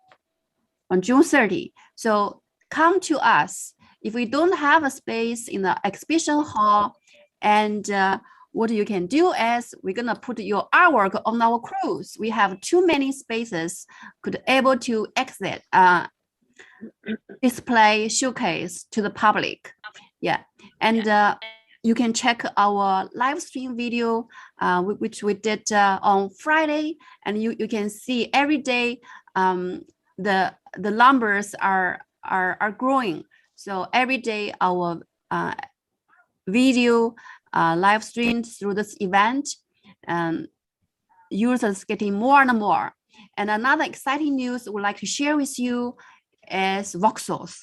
on June 30. So come to us. If we don't have a space in the exhibition hall, and what you can do is we're gonna put your artwork on our cruise. We have too many spaces could able to exit, display, showcase to the public. Yeah, and you can check our live stream video, which we did on Friday, and you can see every day the numbers are growing. So every day our video live streamed through this event, users getting more and more. And another exciting news we'd like to share with you is voxels.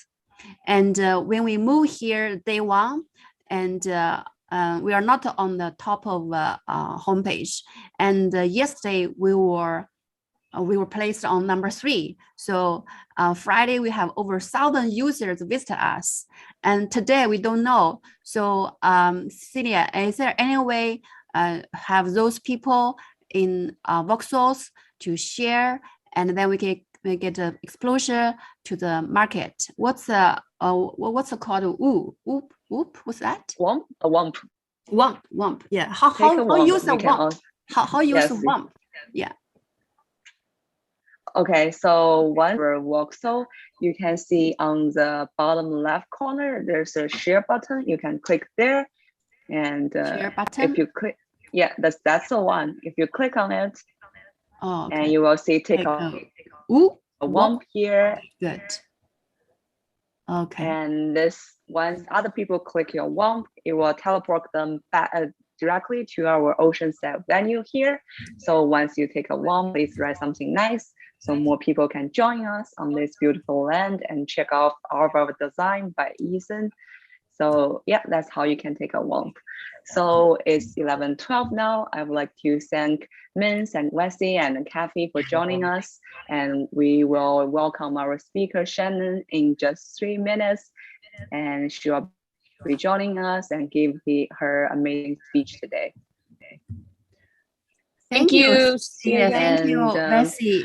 And when we move here day one, and we are not on the top of homepage. And yesterday we were placed on number 3. So Friday we have over 1,000 users visit us, and today we don't know. So Celia, is there any way have those people in voxels to share, and then we can get an exposure to the market? What's the called? Whoop. What's that? Womp, a womp. Womp. Yeah. How use a womp? How use a womp? Yeah. Okay, so once for voxel, you can see on the bottom left corner, there's a share button. You can click there, and Share button. if you click, yeah, that's the one. If you click on it, okay. and you will see take a womp here. Good. Okay. And once other people click your womp, it will teleport them back directly to our ocean set venue here. So once you take a womp, please write something nice, so more people can join us on this beautiful land and check out all of our design by Ethan. So yeah, that's how you can take a womp. So it's 11:12 now. I would like to thank Mins and Wesley and Kathy for joining us. And we will welcome our speaker Shannon in just 3 minutes. And she will be joining us and give her amazing speech today. Thank you. Yeah, thank you, And, Bessie.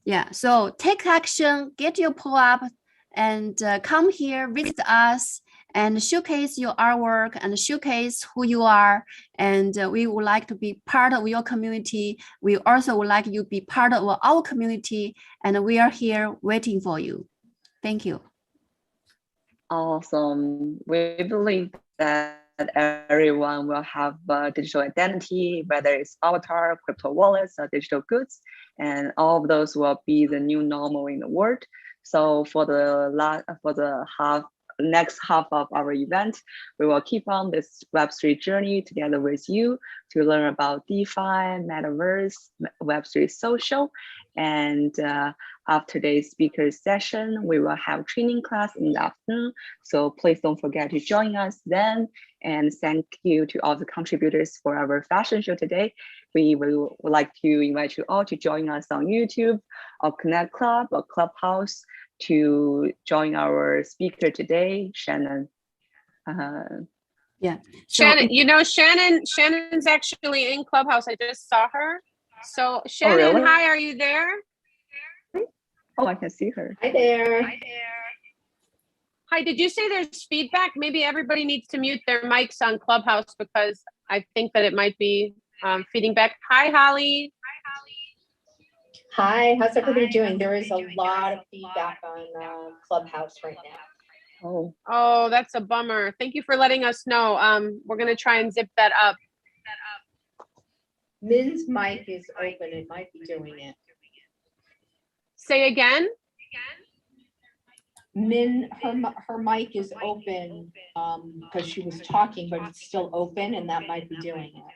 Yeah, so take action, get your POAP, and come here, visit us, and showcase your artwork and showcase who you are. And we would like to be part of your community. We also would like you to be part of our community, and we are here waiting for you. Thank you. Awesome. We believe that everyone will have a digital identity, whether it's avatar, crypto wallets, or digital goods, and all of those will be the new normal in the world. So for the next half of our event, we will keep on this Web3 journey together with you to learn about DeFi, metaverse, Web3 social, and after today's speaker session, we will have training class in the afternoon. So please don't forget to join us then. And thank you to all the contributors for our fashion show today. We would like to invite you all to join us on YouTube or Connect Club or Clubhouse to join our speaker today, Shannon. Yeah. Shannon, Shannon's actually in Clubhouse. I just saw her. So Shannon, really? Hi, are you there? Oh, I can see her. Hi there. Hi, did you say there's feedback? Maybe everybody needs to mute their mics on Clubhouse because I think that it might be feeding back. Hi, Holly. Hi, how's everybody doing? There is a lot of feedback on Clubhouse right now. Oh, that's a bummer. Thank you for letting us know. We're going to try and zip that up. Min's mic is open. It might be doing it. Say again. Min, her mic is open because she was talking, but it's still open, and that might be doing it.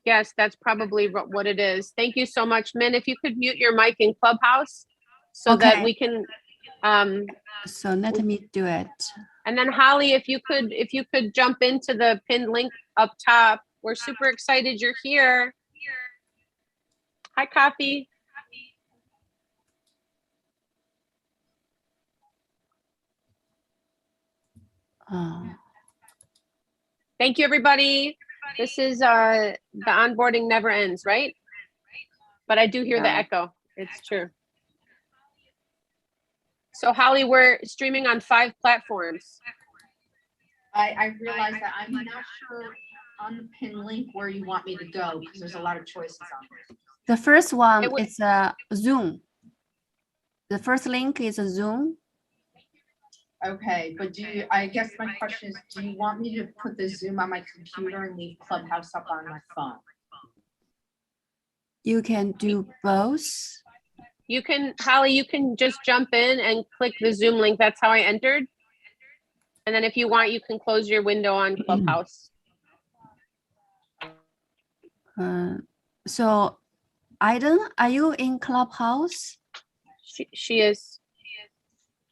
Yes, that's probably what it is. Thank you so much, Min. If you could mute your mic in Clubhouse so that we can. So let me do it. And then Holly, if you could jump into the pinned link up top. We're super excited you're here. Hi, Coffee. Thank you, everybody. This is the onboarding never ends, right? But I do hear the echo. It's true. So Holly, we're streaming on 5 platforms. I realize that I'm not sure on the pin link where you want me to go because there's a lot of choices on there. The first one is Zoom. The first link is a Zoom. Okay, but I guess my question is, do you want me to put the Zoom on my computer and leave Clubhouse up on my phone? You can do both. You can, Holly, you can just jump in and click the Zoom link. That's how I entered. And then if you want, you can close your window on Clubhouse. So, Aiden, are you in Clubhouse? She is.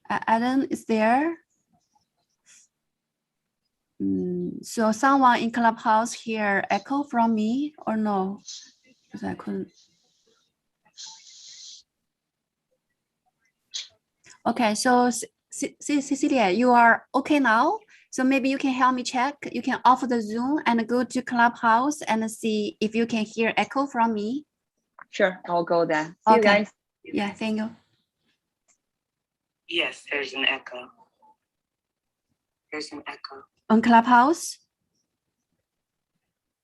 Aiden is there. So someone in Clubhouse hear echo from me or no? Because I couldn't. Okay, so Cecilia, you are okay now? So maybe you can help me check. You can off the Zoom and go to Clubhouse and see if you can hear echo from me. Sure, I'll go there. See you Okay. guys. Yeah, thank you. Yes, there's an echo. There's an echo. On Clubhouse?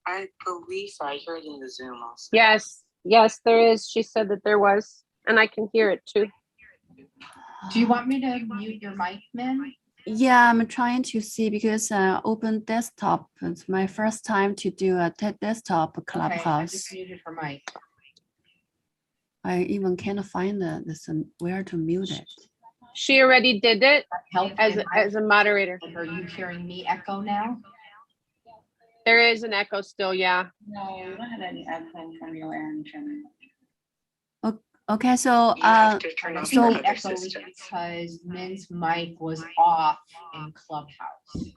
I believe so. I heard in the Zoom also. Yes, yes, there is. She said that there was, and I can hear it too. Do you want me to mute your mic, Min? Yeah, I'm trying to see because open desktop. It's my first time to do a desktop Clubhouse. Okay, I just muted her mic. I even can't find where to mute it. She already did it as a moderator. Are you hearing me echo now? There is an echo still, yeah. No, you don't have any echo from your end, Jenny. Okay, so You have to turn off your the other echo was systems. because Min's mic was off in Clubhouse.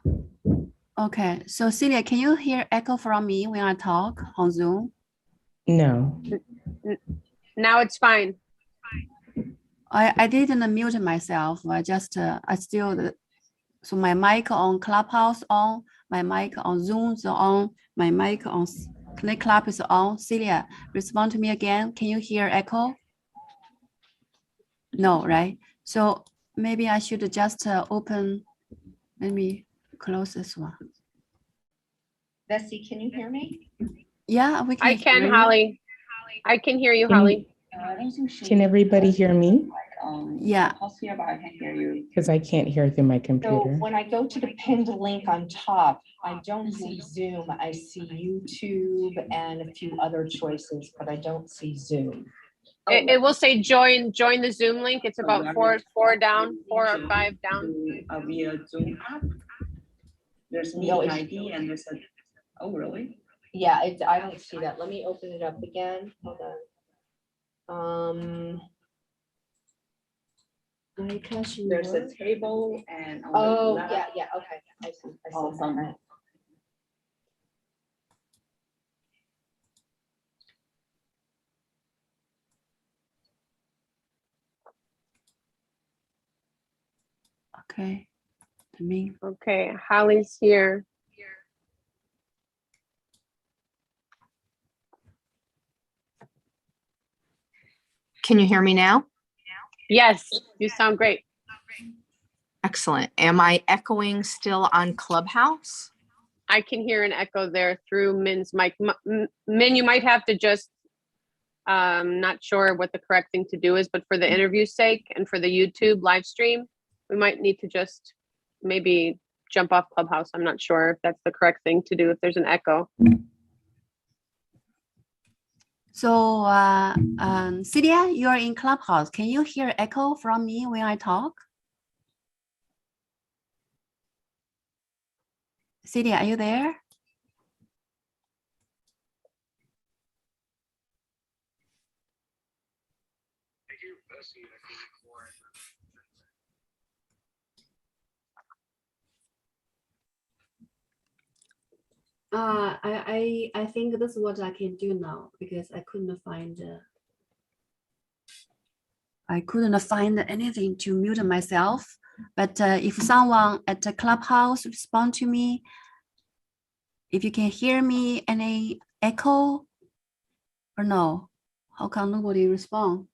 okay, so Celia, can you hear echo from me when I talk on Zoom? No. Now it's fine. I didn't mute myself. So my mic on Clubhouse on, my mic on Zoom is on, my mic on Club is on. Celia, respond to me again. Can you hear echo? No, right? So maybe I should just open, let me close this one. Bessie, can you hear me? Yeah, we can. I can, hear you. Holly. I can hear you, Holly. Can everybody hear me? Yeah. But I can hear you. Because I can't hear through my So computer. when I go to the pinned link on top, I don't see Zoom. I see YouTube and a few other choices, but I don't see Zoom. It will say join the Zoom link. It's about four down, 4 or 5 down. Via Zoom app. There's No, meeting it's- ID and there's a, oh, really? Yeah, I don't see that. Let me open it up again. Hold on. There's a table and. on the Oh, left- yeah, okay. I see. Awesome. that. Okay. To me. Okay, Holly's here. Can you hear me now? Yes, you sound great. Excellent. Am I echoing still on Clubhouse? I can hear an echo there through Min's mic. Min, you might have to just, not sure what the correct thing to do is, but for the interview's sake and for the YouTube live stream, we might need to just maybe jump off Clubhouse. I'm not sure if that's the correct thing to do if there's an echo. So Celia, you're in Clubhouse. Can you hear echo from me when I talk? Celia, are you there? I think that's what I can do now because I couldn't find anything to mute myself. But if someone at the Clubhouse respond to me, if you can hear me, any echo or no? How come nobody respond?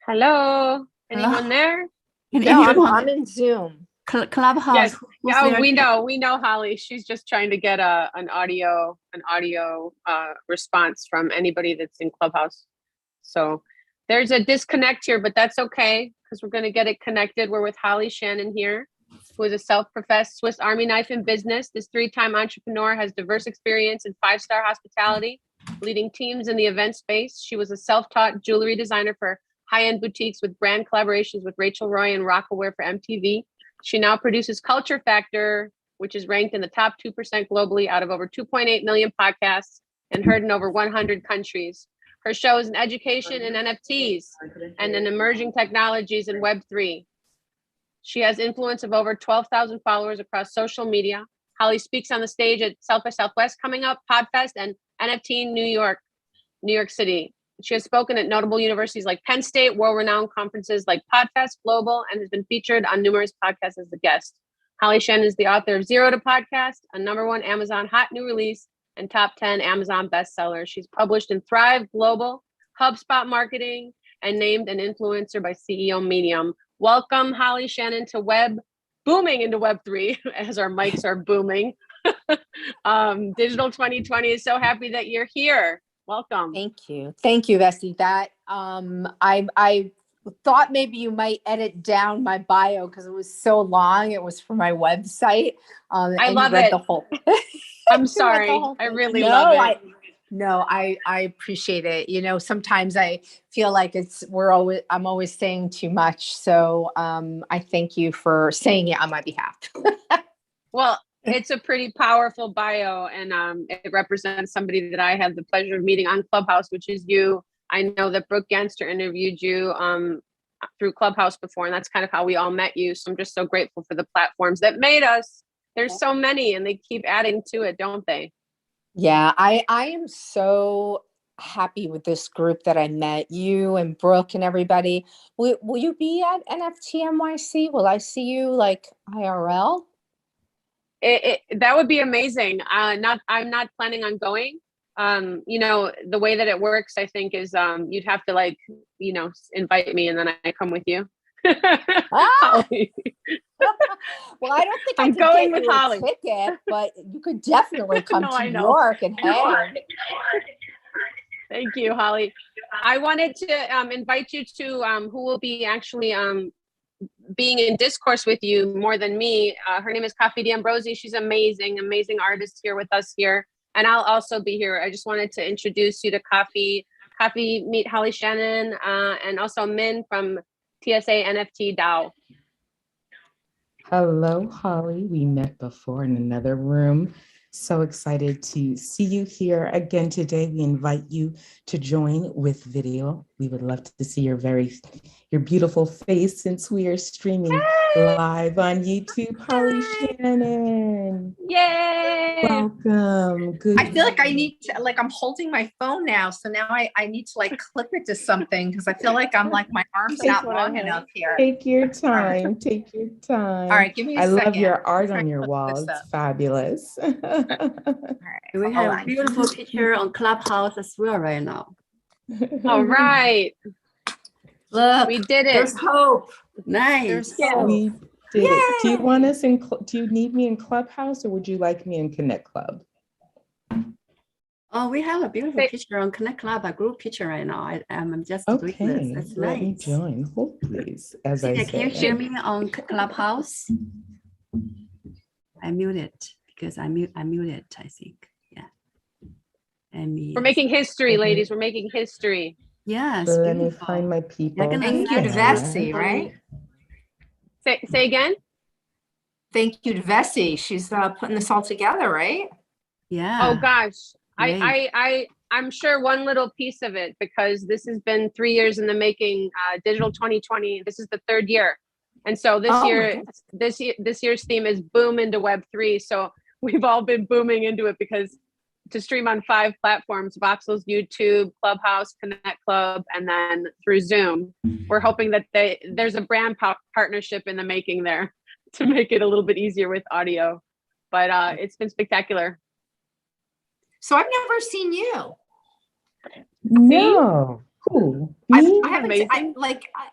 Hello, anyone there? Can No, anyone- I'm in Zoom. Clubhouse. Yes. who's Oh, there? we know Holly. She's just trying to get an audio response from anybody that's in Clubhouse. So there's a disconnect here, but that's okay because we're going to get it connected. We're with Holly Shannon here, who is a self-professed Swiss Army knife in business. This 3-time entrepreneur has diverse experience in 5-star hospitality, leading teams in the event space. She was a self-taught jewelry designer for high-end boutiques with brand collaborations with Rachel Roy and Rockaware for MTV. She now produces Culture Factor, which is ranked in the top 2% globally out of over 2.8 million podcasts and heard in over 100 countries. Her show is an education in NFTs and in emerging technologies in Web3. She has influence of over 12,000 followers across social media. Holly speaks on the stage at South by Southwest coming up, Podfest, and NFT New York City. She has spoken at notable universities like Penn State, world-renowned conferences like Podfest Global, and has been featured on numerous podcasts as a guest. Holly Shannon is the author of Zero to Podcast, a #1 Amazon hot new release, and top 10 Amazon bestseller. She's published in Thrive Global, HubSpot Marketing, and named an influencer by CEO Medium. Welcome, Holly Shannon, to booming into Web3 as our mics are booming. Digital 2020 is so happy that you're here. Welcome. Thank you, Vesty. That I thought maybe you might edit down my bio because it was so long. It was for my website. I and love you read it. The whole. I'm You read the sorry. whole I thing. really love it. I appreciate it. You know, sometimes I feel like I'm always saying too much. So I thank you for saying it on my behalf. Well, it's a pretty powerful bio, and it represents somebody that I have the pleasure of meeting on Clubhouse, which is you. I know that Brooke Ganster interviewed you through Clubhouse before, and that's kind of how we all met you. So I'm just so grateful for the platforms that made us. There's so many, and they keep adding to it, don't they? Yeah, I am so happy with this group that I met, you and Brooke and everybody. Will you be at NFT NYC? Will I see you like IRL? That would be amazing. I'm not planning on going. You know, the way that it works, I think, is you'd have to invite me and then I come with you. Ah! Well, I don't think I I'm could going get with you Holly. a ticket, but you could definitely come No, to I New know. York and hang. Thank you, Holly. I wanted to invite you to who will be actually being in discourse with you more than me. Her name is Coffee D'Ambrosi. She's amazing artist here with us here. And I'll also be here. I just wanted to introduce you to Coffee. Coffee, meet Holly Shannon, and also Min from TSA NFT DAO. Hello, Holly. We met before in another room. So excited to see you here again today. We invite you to join with video. We would love to see your beautiful face since we are streaming live on YouTube. Holly Shannon. Yay! Welcome. Good. I feel like I need to, I'm holding my phone now. So now I need to click it to something because I feel like I'm my arm's not long enough here. Take your time. Take your time. All right, give me a I second. love your art I'm on your trying to wall. look this It's up. fabulous. All right, We hold have on. beautiful picture on Clubhouse as well right now. All right. Look, We did it. there's hope. There's Nice. hope. We did it. Do you Yay! want us do you need me in Clubhouse or would you like me in Connect Club? Oh, we have a beautiful picture on Connect Club, a group picture right now. I'm just doing this. Okay, That's let me nice. join. Hold please, as I Celia, can you hear said. me on Clubhouse? I muted because I muted, I think. Yeah. We're making history, ladies. We're making history. Yes. Let me beautiful. find my people. Thank you to Vessi, right? Say again? Thank you to Vessi. She's putting this all together, right? Yeah. Oh gosh. Great. I'm sure one little piece of it, because this has been 3 years in the making. Digital 2020. This is the 3rd year, and so this year's theme is boom into Web3. So we've all been booming into it because to stream on 5 platforms, Voxel's YouTube, Clubhouse, Connect Club, and then through Zoom. We're hoping that there's a brand partnership in the making there to make it a little bit easier with audio. But it's been spectacular. So I've never seen you. No. Cool. I haven't, Amazing.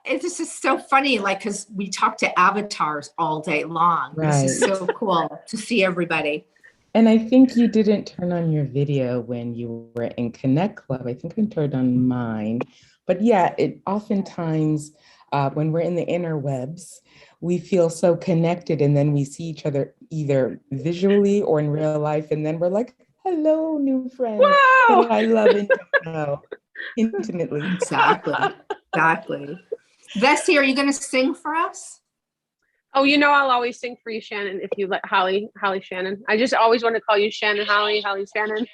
it's just so funny, like, because we talk to avatars all day long. This is so cool to see everybody. And I think you didn't turn on your video when you were in Connect Club. I think I turned on mine. But yeah, it oftentimes, when we're in the interwebs, we feel so connected, and then we see each other either visually or in real life. And then we're like, hello, new friend. Wow. That I love and don't know intimately. Exactly. Vessi, are you going to sing for us? Oh, I'll always sing for you, Shannon, if you let Holly Shannon. I just always want to call you Shannon, Holly Shannon.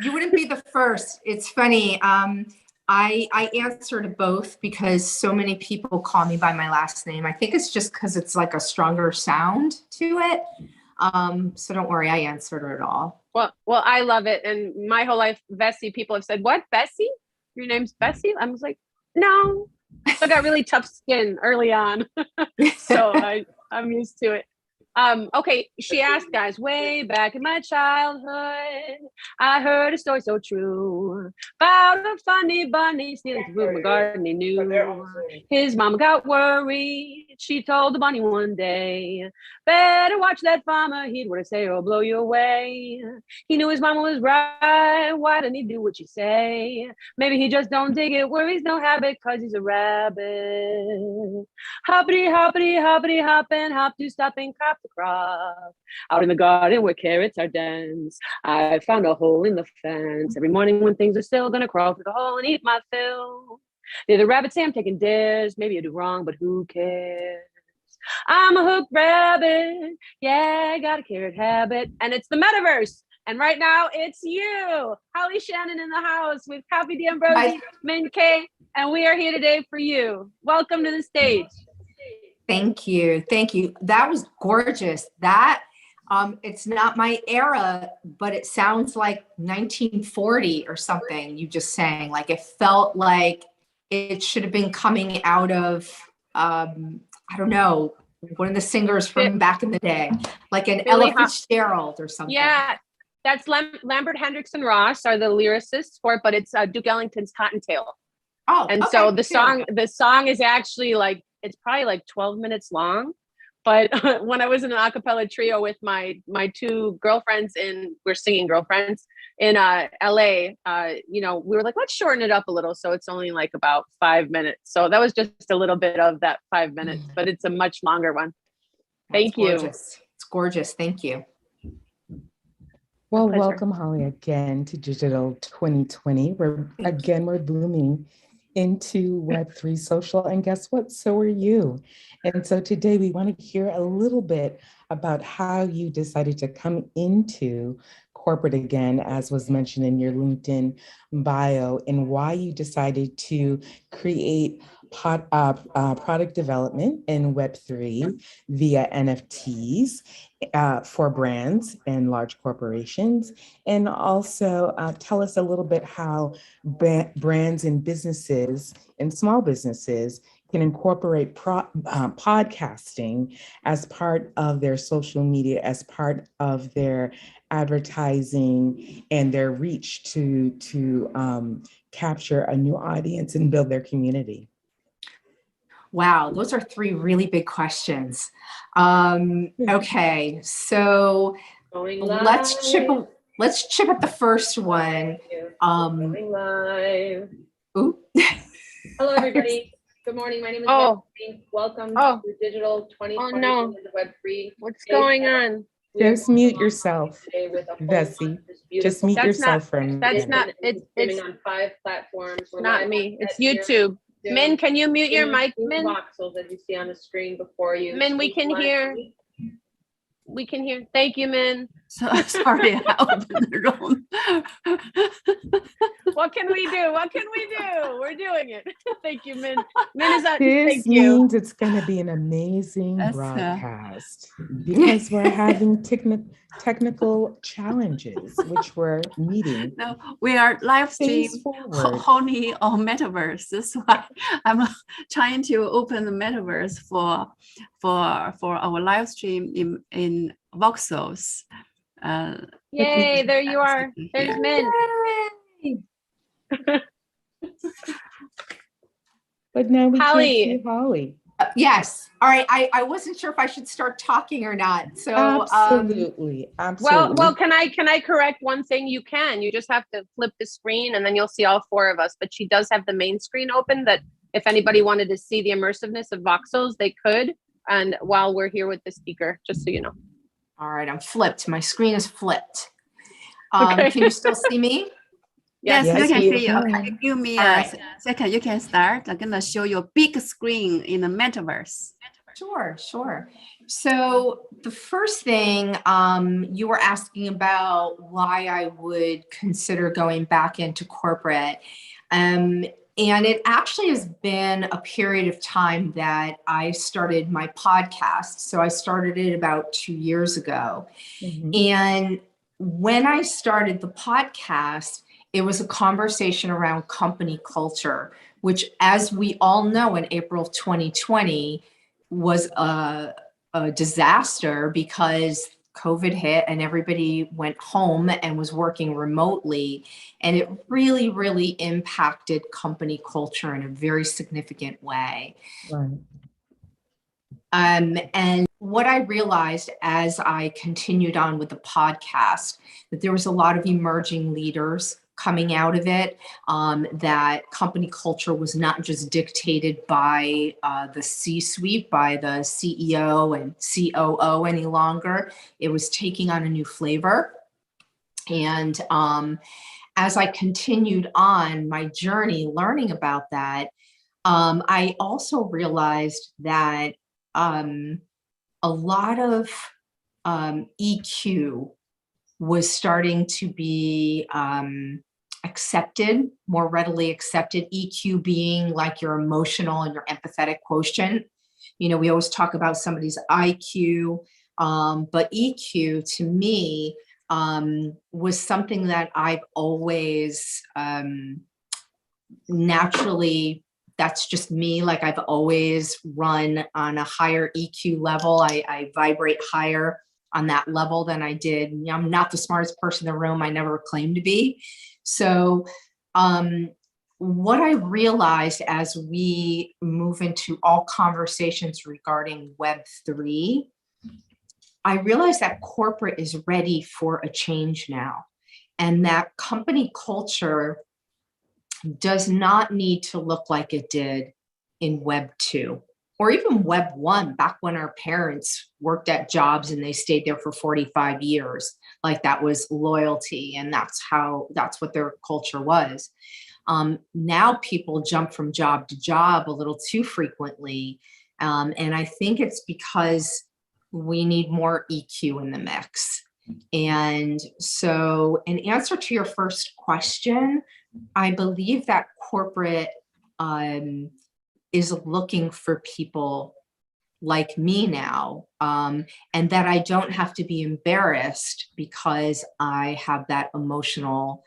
You wouldn't be the first. It's funny. I answer to both because so many people call me by my last name. I think it's just because it's like a stronger sound to it. So don't worry, I answered it all. Well, I love it. And my whole life, Vessi, people have said, what, Bessie? Your name's Bessie? I was like, no. I got really tough skin early on. So I'm used to it. Okay, she asked, guys, way back in my childhood, I heard a story so true about a funny bunny stealing from my garden he knew. His mama got worried. She told the bunny one day, better watch that farmer, he'd what I say or blow you away. He knew his mama was right. Why didn't he do what she say? Maybe he just don't dig it. Worries no habit, cause he's a rabbit. Hoppity, hoppity, hoppity, hoppin', hop to stop and crop the crop. Out in the garden where carrots are dense, I found a hole in the fence. Every morning when things are still, gonna crawl through the hole and eat my fill. Near the rabbit say I'm taking dares. Maybe I do wrong, but who cares? I'm a hooked rabbit. Yeah, I got a carrot habit. And it's the metaverse. And right now it's you, Holly Shannon, in the house with Copy D'Ambrosi, Min K, and we are here today for you. Welcome to the stage. Thank you. That was gorgeous. That it's not my era, but it sounds like 1940 or something. You just sang, like, it felt like it should have been coming out of I don't know, one of the singers from back in the day, like an Ella Fitzgerald or something. Yeah, that's Lambert Hendrickson Ross are the lyricists for it, but it's Duke Ellington's Cottontail. Oh, and okay. So the song is actually like, it's probably like 12 minutes long. But when I was in an a cappella trio with my 2 girlfriends we're singing Girlfriends in LA, we were like, let's shorten it up a little. So it's only like about 5 minutes. So that was just a little bit of that 5 minutes, but it's a much longer one. Thank you. It's gorgeous. Thank you. Well, welcome, Holly, again to Digital 2020. We're booming into Web3 social, and guess what? So are you. And so today we want to hear a little bit about how you decided to come into corporate again, as was mentioned in your LinkedIn bio, and why you decided to create product development in Web3 via NFTs for brands and large corporations. And also tell us a little bit how brands and businesses and small businesses can incorporate podcasting as part of their social media, as part of their advertising and their reach to capture a new audience and build their community. Wow, those are 3 really big questions. Okay, so let's chip at the first one. Going live. Ooh. Hello, everybody. Good morning. My name is Bethany. Welcome to Digital 2020 and the Web3. What's going on? Just mute yourself, Vessi. Just mute yourself for a minute. That's not, it's on 5 platforms. Not me, it's YouTube. Min, can you mute your mic, Min? Voxels that you see on the screen before you. Min, we can hear. We can hear. Thank you, Min. So sorry, I opened the wrong. What can we do? What can we do? We're doing it. Thank you, Min. Min is that. This Thank you. means it's going to be an amazing That's, broadcast because we're having technical challenges, which we're meeting. No, we are live stream Face forward. only on metaverse. That's why I'm trying to open the metaverse for our live stream in voxels. Yay, there you are. There's Min. But now we Holly. can't see Holly. Yes. All right. I wasn't sure if I should start talking or not. So Absolutely. Absolutely. Well, can I correct one thing? You can. You just have to flip the screen and then you'll see all four of us. But she does have the main screen open that if anybody wanted to see the immersiveness of voxels, they could. And while we're here with the speaker, just so you know. all right, I'm flipped. My screen is flipped. Okay. Can you still see me? Yes, Yes, you can you see you. can. Okay, give me All a right. second. You can start. I'm gonna show you a big screen in the metaverse. Sure, sure. So the first thing you were asking about why I would consider going back into corporate. And it actually has been a period of time that I started my podcast. So I started it about 2 years ago. Mhm. And when I started the podcast, it was a conversation around company culture, which, as we all know, in April of 2020 was a disaster because COVID hit and everybody went home and was working remotely. And it really, really impacted company culture in a very significant way. Right. And what I realized as I continued on with the podcast, that there was a lot of emerging leaders coming out of it, that company culture was not just dictated by the C-suite, by the CEO and COO any longer. It was taking on a new flavor. And as I continued on my journey learning about that, I also realized that a lot of EQ was starting to be accepted, more readily accepted. EQ being like your emotional and your empathetic quotient. You know, we always talk about somebody's IQ, but EQ to me was something that I've always naturally, that's just me. Like I've always run on a higher EQ level. I vibrate higher on that level than I did. You know, I'm not the smartest person in the room. I never claimed to be. So what I realized as we move into all conversations regarding Web3, I realized that corporate is ready for a change now, and that company culture does not need to look like it did in Web 2 or even Web 1, back when our parents worked at jobs and they stayed there for 45 years. Like that was loyalty, and that's what their culture was. Now people jump from job to job a little too frequently. And I think it's because we need more EQ in the mix. And so in answer to your first question, I believe that corporate is looking for people like me now, and that I don't have to be embarrassed because I have that emotional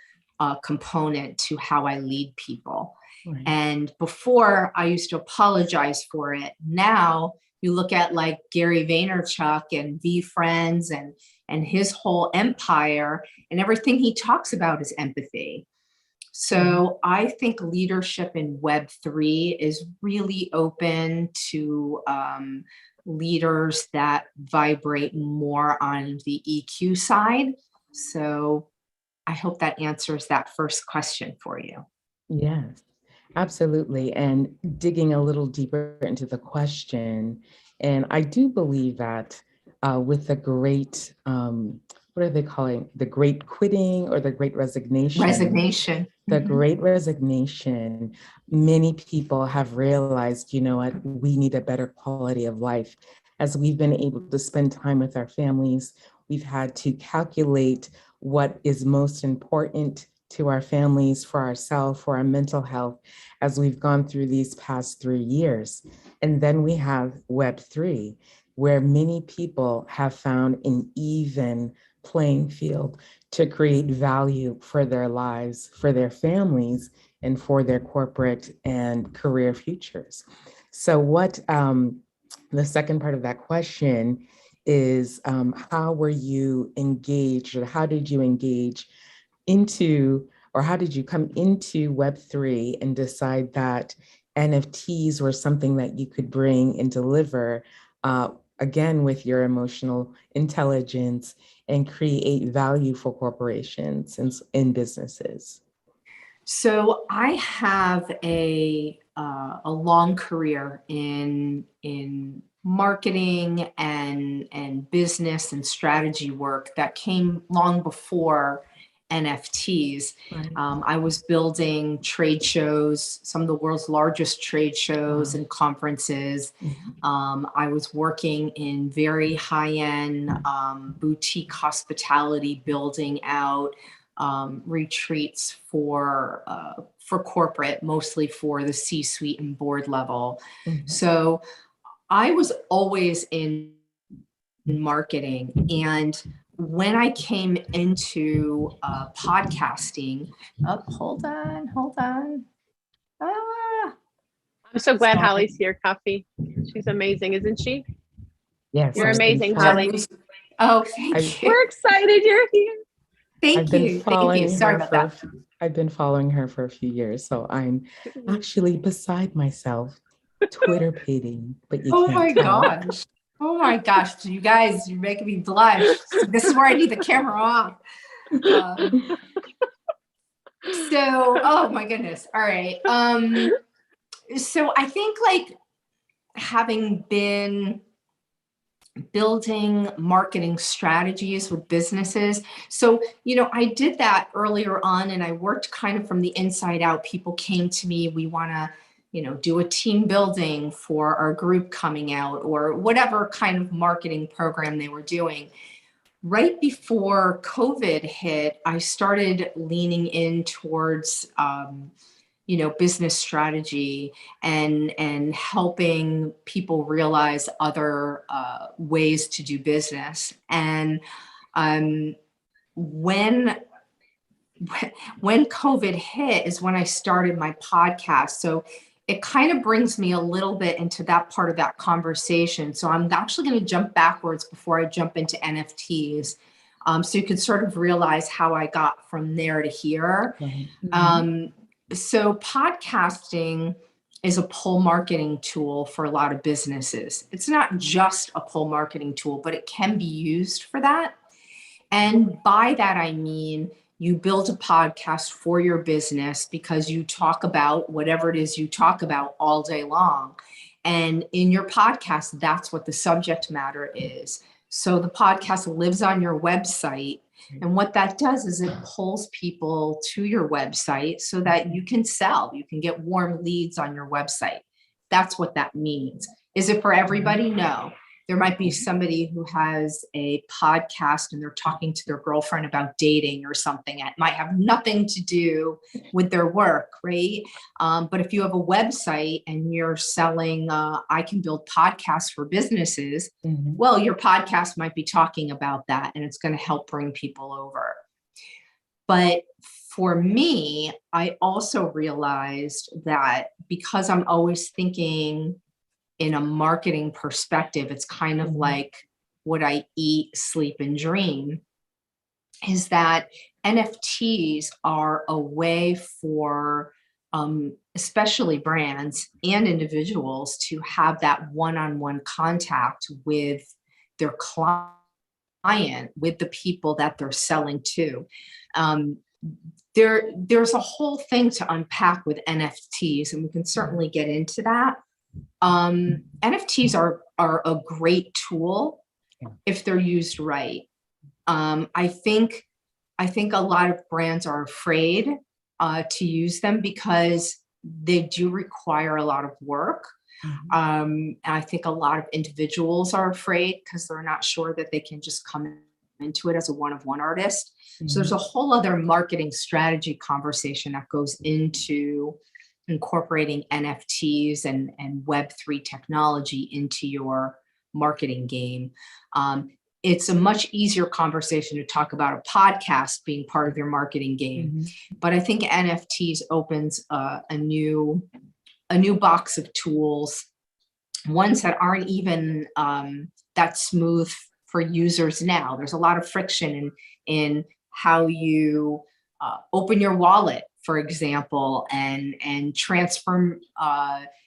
component to how I lead people. Right. And before I used to apologize for it. Now you look at like Gary Vaynerchuk and VFriends and his whole empire, and everything he talks about is empathy. So I think leadership in Web3 is really open to leaders that vibrate more on the EQ side. So I hope that answers that first question for you. Yes, absolutely. And digging a little deeper into the question, and I do believe that with the great, what are they calling? The great quitting or the great resignation? Resignation. The great resignation, many people have realized, you know what, we need a better quality of life as we've been able to spend time with our families. We've had to calculate what is most important to our families, for ourselves, for our mental health, as we've gone through these past 3 years. And then we have Web3, where many people have found an even playing field to create value for their lives, for their families, and for their corporate and career futures. So what the second part of that question is, how were you engaged, or how did you engage into, or how did you come into Web3 and decide that NFTs were something that you could bring and deliver, again, with your emotional intelligence, and create value for corporations and businesses? So I have a long career in marketing and business and strategy work that came long before NFTs. Right. I was building trade shows, some of the world's largest trade shows and conferences. I was working in very high-end boutique hospitality, building out retreats for corporate, mostly for the C-suite and board level. So I was always in marketing. And when I came into podcasting, hold on. I'm so glad Sorry. Holly's here, Coffee. She's amazing, isn't she? Yes. You're I've been amazing, following- Holly. Oh, thank you. We're excited you're here. I've been following Sorry her about that. I've been following her for a few years, so I'm actually beside myself, Twitter pating, but you Oh can't my tell. gosh. Oh my gosh. You guys, you're making me blush. This is where I need the camera off. Oh my goodness. All right. So I think, like, having been building marketing strategies with businesses. So, I did that earlier on, and I worked kind of from the inside out. People came to me, we want to, do a team building for our group coming out, or whatever kind of marketing program they were doing. Right before COVID hit, I started leaning in towards, business strategy and helping people realize other ways to do business. And when COVID hit is when I started my podcast. So it kind of brings me a little bit into that part of that conversation. So I'm actually going to jump backwards before I jump into NFTs. So you can sort of realize how I got from there to here. So podcasting is a pull marketing tool for a lot of businesses. It's not just a pull marketing tool, but it can be used for that. And by that, I mean, you build a podcast for your business because you talk about whatever it is you talk about all day long. And in your podcast, that's what the subject matter is. So the podcast lives on your website. And what that does is it pulls people to your website so that you can sell, you can get warm leads on your website. That's what that means. Is it for everybody? No. There might be somebody who has a podcast and they're talking to their girlfriend about dating or something. It might have nothing to do with their work, right? But if you have a website and you're selling, I can build podcasts for businesses, well, your podcast might be talking about that, and it's going to help bring people over. But for me, I also realized that because I'm always thinking in a marketing perspective, it's kind of like what I eat, sleep, and dream, is that NFTs are a way for especially brands and individuals to have that one-on-one contact with their client, with the people that they're selling to. There's a whole thing to unpack with NFTs, and we can certainly get into that. NFTs are a great tool if they're used right. I think a lot of brands are afraid to use them because they do require a lot of work. I think a lot of individuals are afraid because they're not sure that they can just come into it as a one-of-one artist. So there's a whole other marketing strategy conversation that goes into incorporating NFTs and Web3 technology into your marketing game. It's a much easier conversation to talk about a podcast being part of your marketing game. But I think NFTs opens a new box of tools, ones that aren't even that smooth for users now. There's a lot of friction in how you open your wallet, for example, and transfer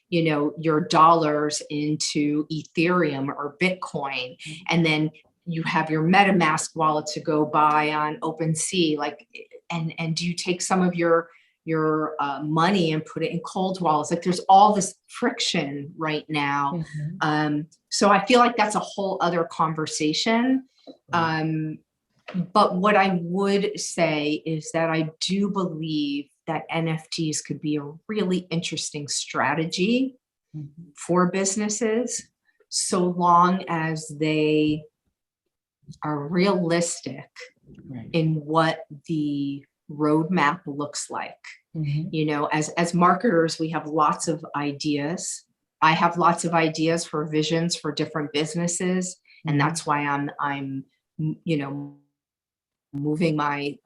your dollars into Ethereum or Bitcoin, and then you have your MetaMask wallet to go buy on OpenSea. Like, and do you take some of your money and put it in cold wallets? Like, there's all this friction right now. So I feel like that's a whole other conversation. But what I would say is that I do believe that NFTs could be a really interesting strategy for businesses, so long as they are realistic in what the roadmap looks like. You know, as marketers, we have lots of ideas. I have lots of ideas for visions for different businesses, and that's why I'm moving my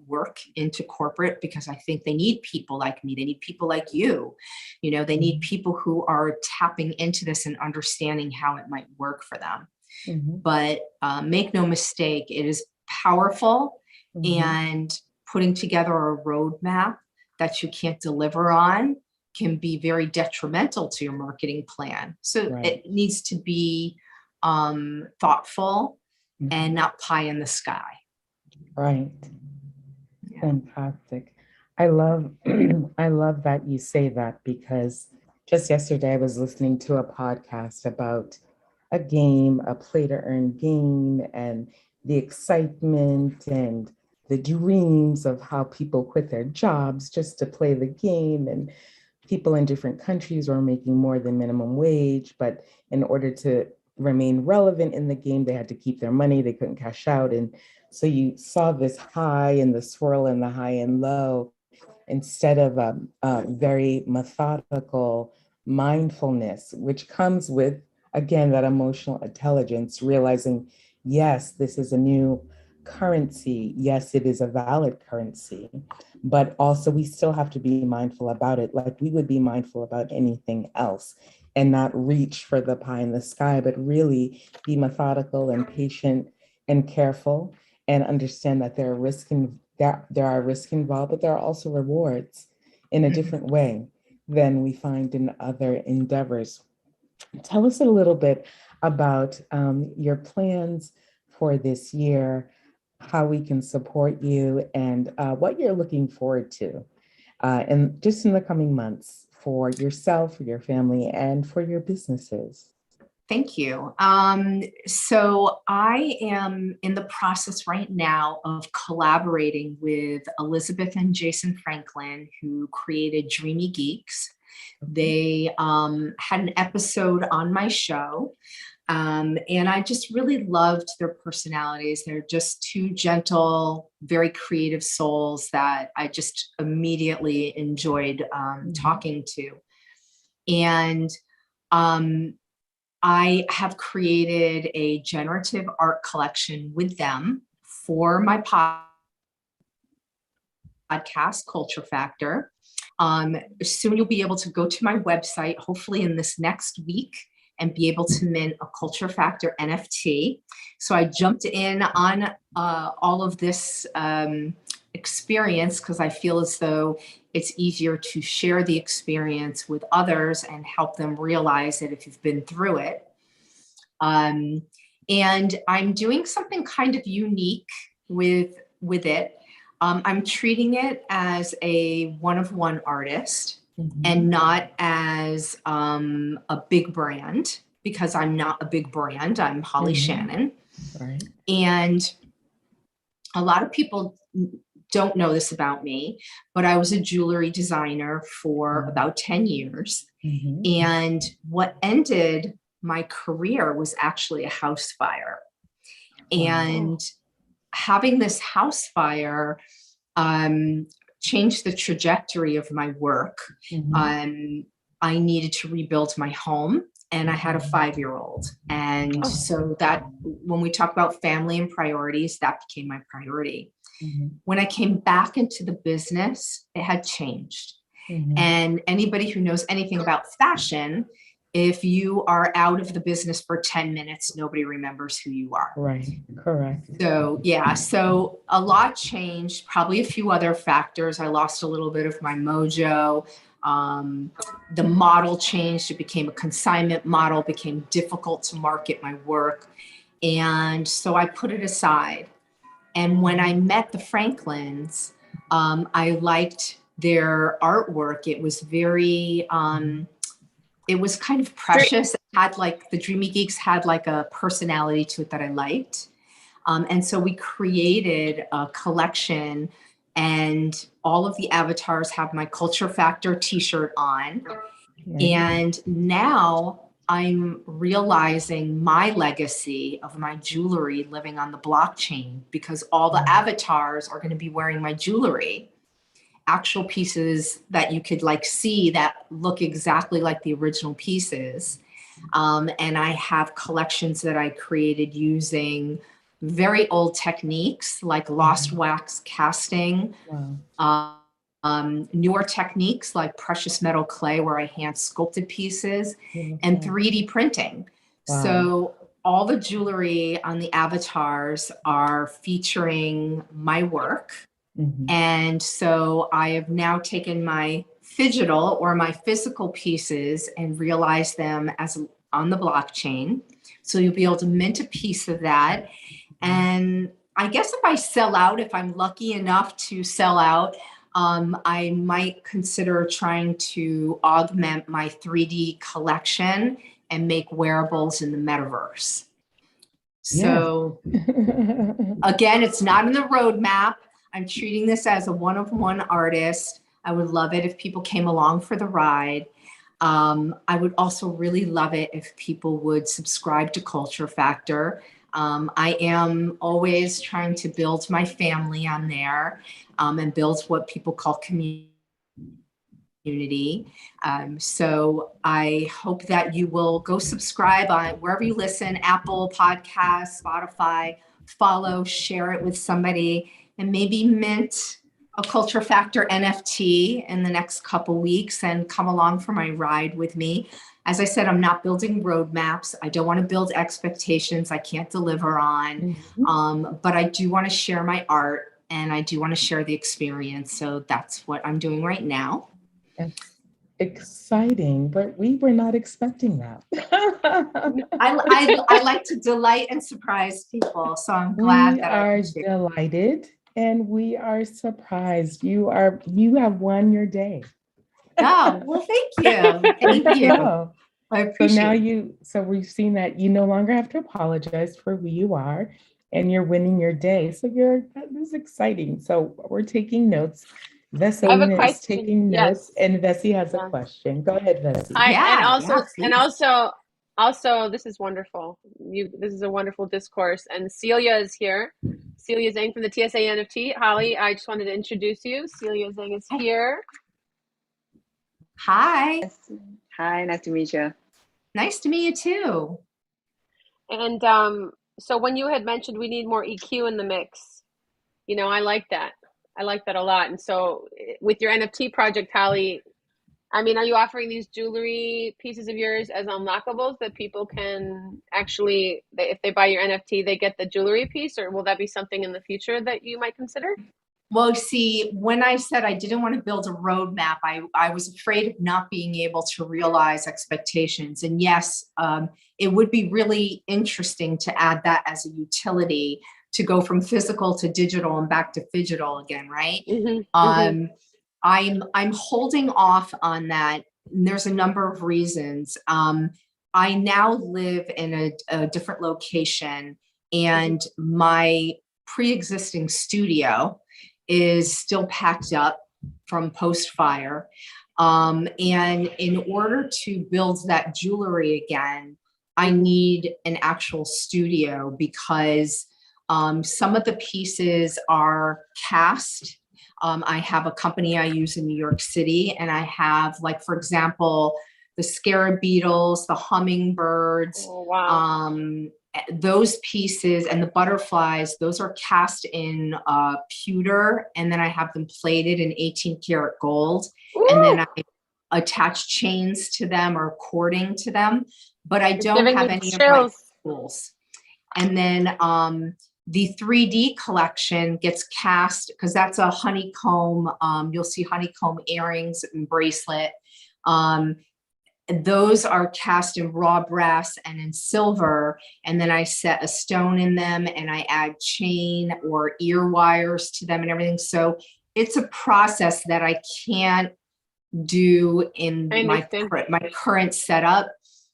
work into corporate, because I think they need people like me. They need people like you. You know, they need people who are tapping into this and understanding how it might work for them. But make no mistake, it is powerful, and putting together a roadmap that you can't deliver on can be very detrimental to your marketing plan. So it needs to be thoughtful and not pie in the sky. Right. Yeah. Fantastic. I love that you say that, because just yesterday I was listening to a podcast about a game, a play to earn game, and the excitement and the dreams of how people quit their jobs just to play the game, and people in different countries were making more than minimum wage, but in order to remain relevant in the game, they had to keep their money, they couldn't cash out. And so you saw this high and the swirl and the high and low, instead of a very methodical mindfulness, which comes with, again, that emotional intelligence, realizing, yes, this is a new currency. Yes, it is a valid currency, but also we still have to be mindful about it, like we would be mindful about anything else, and not reach for the pie in the sky, but really be methodical and patient and careful, and understand that there are risks involved, but there are also rewards in a different way than we find in other endeavors. Tell us a little bit about your plans for this year, how we can support you, and what you're looking forward to, and just in the coming months, for yourself, for your family, and for your businesses. Thank you. So I am in the process right now of collaborating with Elizabeth and Jason Franklin, who created Dreamy Geeks. They had an episode on my show, and I just really loved their personalities. They're just two gentle, very creative souls that I just immediately enjoyed talking to. And I have created a generative art collection with them for my podcast, Culture Factor. Soon you'll be able to go to my website, hopefully in this next week, and be able to mint a Culture Factor NFT. So I jumped in on all of this experience because I feel as though it's easier to share the experience with others and help them realize it if you've been through it. And I'm doing something kind of unique with it. I'm treating it as a one-of-one artist and not as a big brand, because I'm not a big brand. I'm Holly Shannon. Right. And a lot of people don't know this about me, but I was a jewelry designer for about 10 years. And what ended my career was actually a house fire. And having this house fire changed the trajectory of my work. I needed to rebuild my home, and I had a 5-year-old. And so that, when we talk about family and priorities, that became my priority. When I came back into the business, it had changed. And anybody who knows anything about fashion, if you are out of the business for 10 minutes, nobody remembers who you are. Right, correct. So yeah, so a lot changed, probably a few other factors. I lost a little bit of my mojo. The model changed. It became a consignment model, became difficult to market my work. And so I put it aside. And when I met the Franklins, I liked their artwork. It was very, it was kind of precious. It had like, the Dreamy Geeks had like a personality to it that I liked. And so we created a collection, and all of the avatars have my Culture Factor t-shirt on. And now I'm realizing my legacy of my jewelry living on the blockchain, because all the avatars are going to be wearing my jewelry, actual pieces that you could like see that look exactly like the original pieces. And I have collections that I created using very old techniques like lost wax casting, newer techniques like precious metal clay, where I hand sculpted pieces, and 3D printing. So all the jewelry on the avatars are featuring my work. And so I have now taken my digital or my physical pieces and realized them as on the blockchain. So you'll be able to mint a piece of that. And I guess if I sell out, if I'm lucky enough to sell out, I might consider trying to augment my 3D collection and wearables wearables in the metaverse. So again, it's not in the roadmap. I'm treating this as a one-of-one artist. I would love it if people came along for the ride. I would also really love it if people would subscribe to Culture Factor. I am always trying to build my family on there, and build what people call community. So I hope that you will go subscribe on wherever you listen, Apple Podcasts, Spotify, follow, share it with somebody, and maybe mint a Culture Factor NFT in the next couple weeks and come along for my ride with me. As I said, I'm not building roadmaps. I don't want to build expectations I can't deliver on, but I do want to share my art, and I do want to share the experience. So that's what I'm doing right now. That's exciting, but we were not expecting that. I like to delight and surprise people, so I'm glad We that are delighted and we are surprised. You have won your day. Oh, well, thank you. Thank you. No. I appreciate it. So we've seen that you no longer have to apologize for who you are, and you're winning your day. So this is exciting. So we're taking notes. Vesselina is taking notes, and Vessi has a question. Go ahead, Vessi. Also, this is wonderful. This is a wonderful discourse. And Celia is here. Celia Zhang from the TSA NFT. Holly, I just wanted to introduce you. Celia Zhang is here. Hi. Hi, nice to meet you. Nice to meet you too. And so when you had mentioned we need more EQ in the mix, I like that. I like that a lot. And so with your NFT project, Holly, I mean, are you offering these jewelry pieces of yours as unlockables that people can actually, if they buy your NFT, they get the jewelry piece, or will that be something in the future that you might consider? Well, see, when I said I didn't want to build a roadmap, I was afraid of not being able to realize expectations. And yes, it would be really interesting to add that as a utility to go from physical to digital and back to phygital again, right? I'm holding off on that. And there's a number of reasons. I now live in a different location, and my pre-existing studio is still packed up from post-fire. And in order to build that jewelry again, I need an actual studio, because Some of the pieces are cast. I have a company I use in New York City, and I have, like, for example, the scarab beetles, the hummingbirds, Oh, wow. those pieces, and the butterflies, those are cast in pewter, and then I have them plated in 18 karat gold. Ooh, And then I attach chains to them or cording to them, but I it's don't giving have me any of my chills. tools. And then the 3D collection gets cast, because that's a honeycomb. You'll see honeycomb earrings and bracelet. Those are cast in raw brass and in silver. And then I set a stone in them, and I add chain or ear wires to them and everything. So it's a process that I can't do in I my understand. current setup.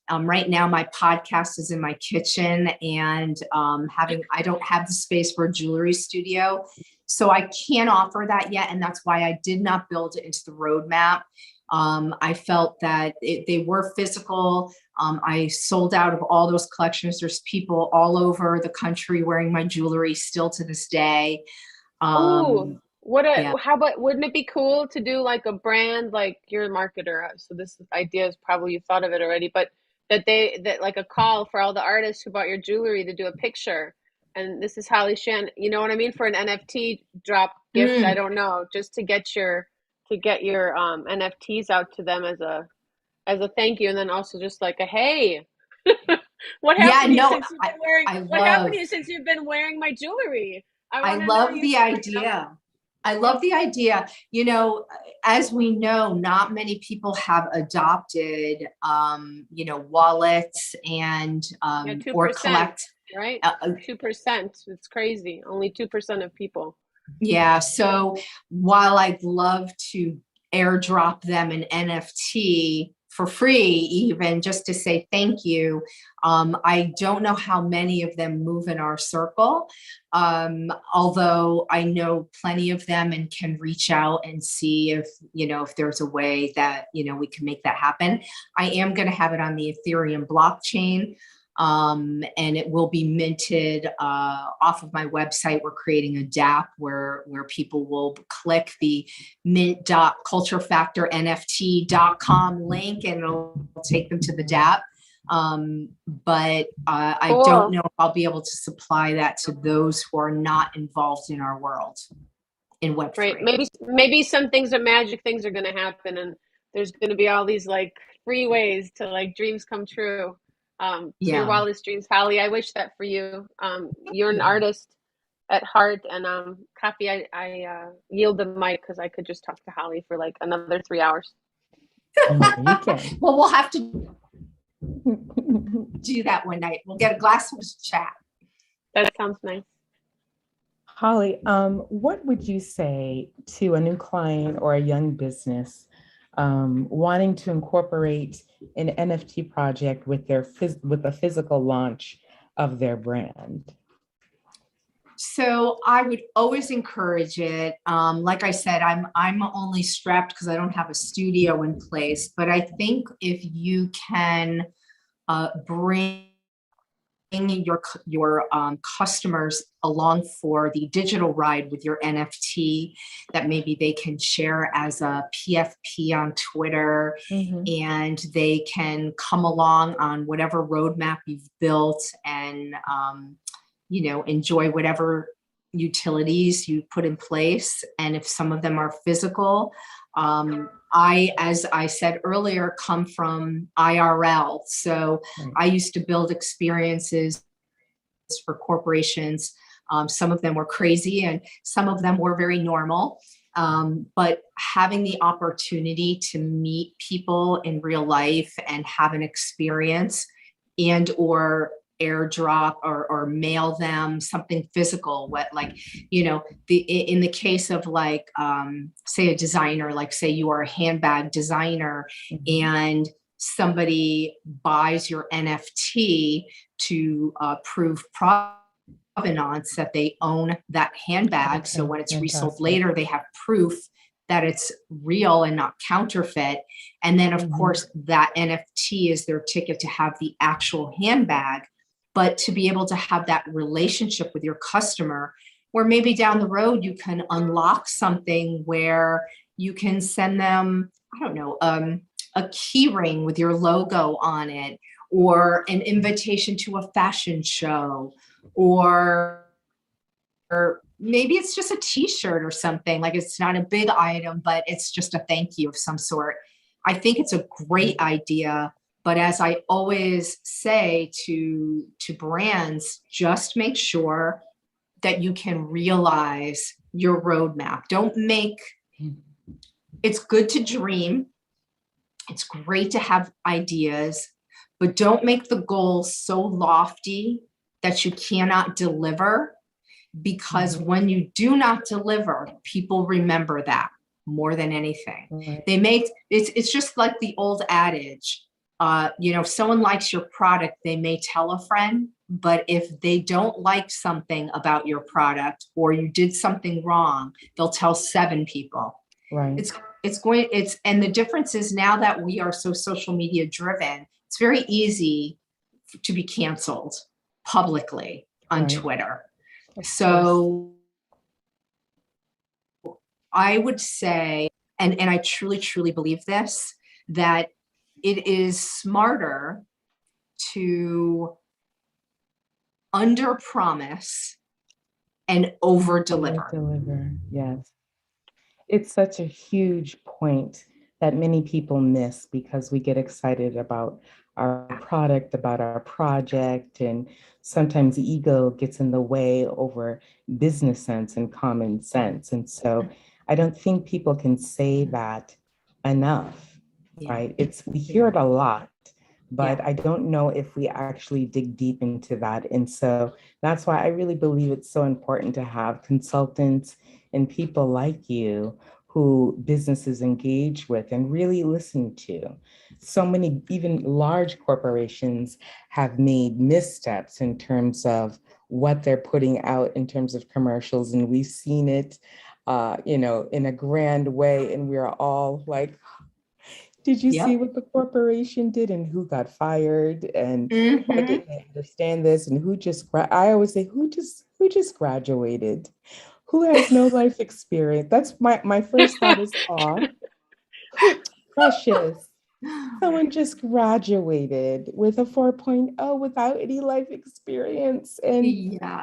Right now, my podcast is in my kitchen, and I don't have the space for a jewelry studio. So I can't offer that yet. And that's why I did not build it into the roadmap. I felt that they were physical. I sold out of all those collections. There's people all over the country wearing my jewelry still to this day. Ooh, Yeah. how about, wouldn't it be cool to do like a brand, like you're a marketer, so this idea is probably you thought of it already, but that like a call for all the artists who bought your jewelry to do a picture, and this is Holly Shan, you know what I mean, for an NFT drop gift, I don't know, just to get your NFTs out to them as a thank you, and then also just like a hey, what Yeah, happened to you no, since you've been wearing what happened to you since you've been wearing my jewelry? I I want to know love you the story, idea. I love the idea. You know, as we know, not many people have adopted, wallets and Yeah, or 2%, collect. right? 2%. It's crazy. Only 2% of people. Yeah. So while I'd love to airdrop them an NFT for free, even just to say thank you, I don't know how many of them move in our circle. Although I know plenty of them and can reach out and see if there's a way that, we can make that happen. I am going to have it on the Ethereum blockchain. And it will be minted off of my website. We're creating a DApp where people will click the mint.culturefactornft.com link, and it'll take them to the DApp. But I don't know if I'll be able to supply that to those who are not involved in our world in Web3. Right. Maybe some things are magic things are going to happen, and there's going to be all these like free ways to like dreams come true. Your wildest dreams, Holly. I wish that for you. You're an artist at heart, and Copy, I yield the mic because I could just talk to Holly for like another 3 hours. You can. Well, we'll have to do that one night. We'll get a glass of chat. That sounds nice. Holly, what would you say to a new client or a young business wanting to incorporate an NFT project with with a physical launch of their brand? So I would always encourage it. Like I said, I'm only strapped because I don't have a studio in place. But I think if you can bring your customers along for the digital ride with your NFT that maybe they can share as a PFP on Twitter, and they can come along on whatever roadmap you've built and enjoy whatever utilities you put in place. And if some of them are physical, as I said earlier, come from IRL. So I used to build experiences for corporations. Some of them were crazy and some of them were very normal. But having the opportunity to meet people in real life and have an experience and or airdrop or mail them something physical, in the case of like say a designer, like say you are a handbag designer and somebody buys your NFT to prove provenance that they own that handbag. Okay, so when it's fantastic. resold later, they have proof that it's real and not counterfeit. And then of course that NFT is their ticket to have the actual handbag but to be able to have that relationship with your customer, where maybe down the road you can unlock something where you can send them, I don't know, a key ring with your logo on it, or an invitation to a fashion show, or maybe it's just a t-shirt or something. Like, it's not a big item, but it's just a thank you of some sort. I think it's a great idea. But as I always say to brands, just make sure that you can realize your roadmap. It's good to dream. It's great to have ideas, but don't make the goal so lofty that you cannot deliver, because when you do not deliver, people remember that more than anything. Right. It's just like the old adage, if someone likes your product, they may tell a friend, but if they don't like something about your product, or you did something wrong, they'll tell 7 people. Right. And the difference is, now that we are so social media driven, it's very easy to be canceled publicly on Right. Twitter. Of So I would say, and I truly, truly believe this, that it is smarter to under promise and over deliver. Deliver, yes. It's such a huge point that many people miss, because we get excited about our product, about our project, and sometimes ego gets in the way over business sense and common sense. And so I don't think people can say that enough, right? We hear it a lot, but I don't know if we actually dig deep into that. And so that's why I really believe it's so important to have consultants and people like you who businesses engage with and really listen to. So many, even large corporations, have made missteps in terms of what they're putting out in terms of commercials. And we've seen it, in a grand way. And we're all like, did you see what the corporation did, and who got fired, and why didn't they understand this, and I always say, who just graduated? Who has no life experience? That's my first thought is, precious. Someone just graduated with a 4.0 without any life experience, and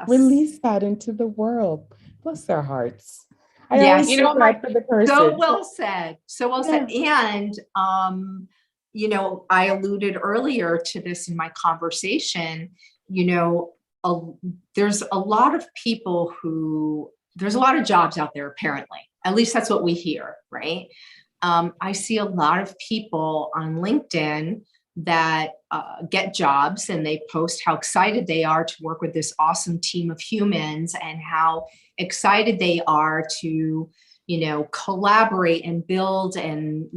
release that into the world. Bless their hearts. I always feel bad for the person. So well said. So well said. And, I alluded earlier to this in my conversation, there's a lot of people there's a lot of jobs out there, apparently. At least that's what we hear, right? I see a lot of people on LinkedIn that get jobs, and they post how excited they are to work with this awesome team of humans, and how excited they are to, collaborate and build and,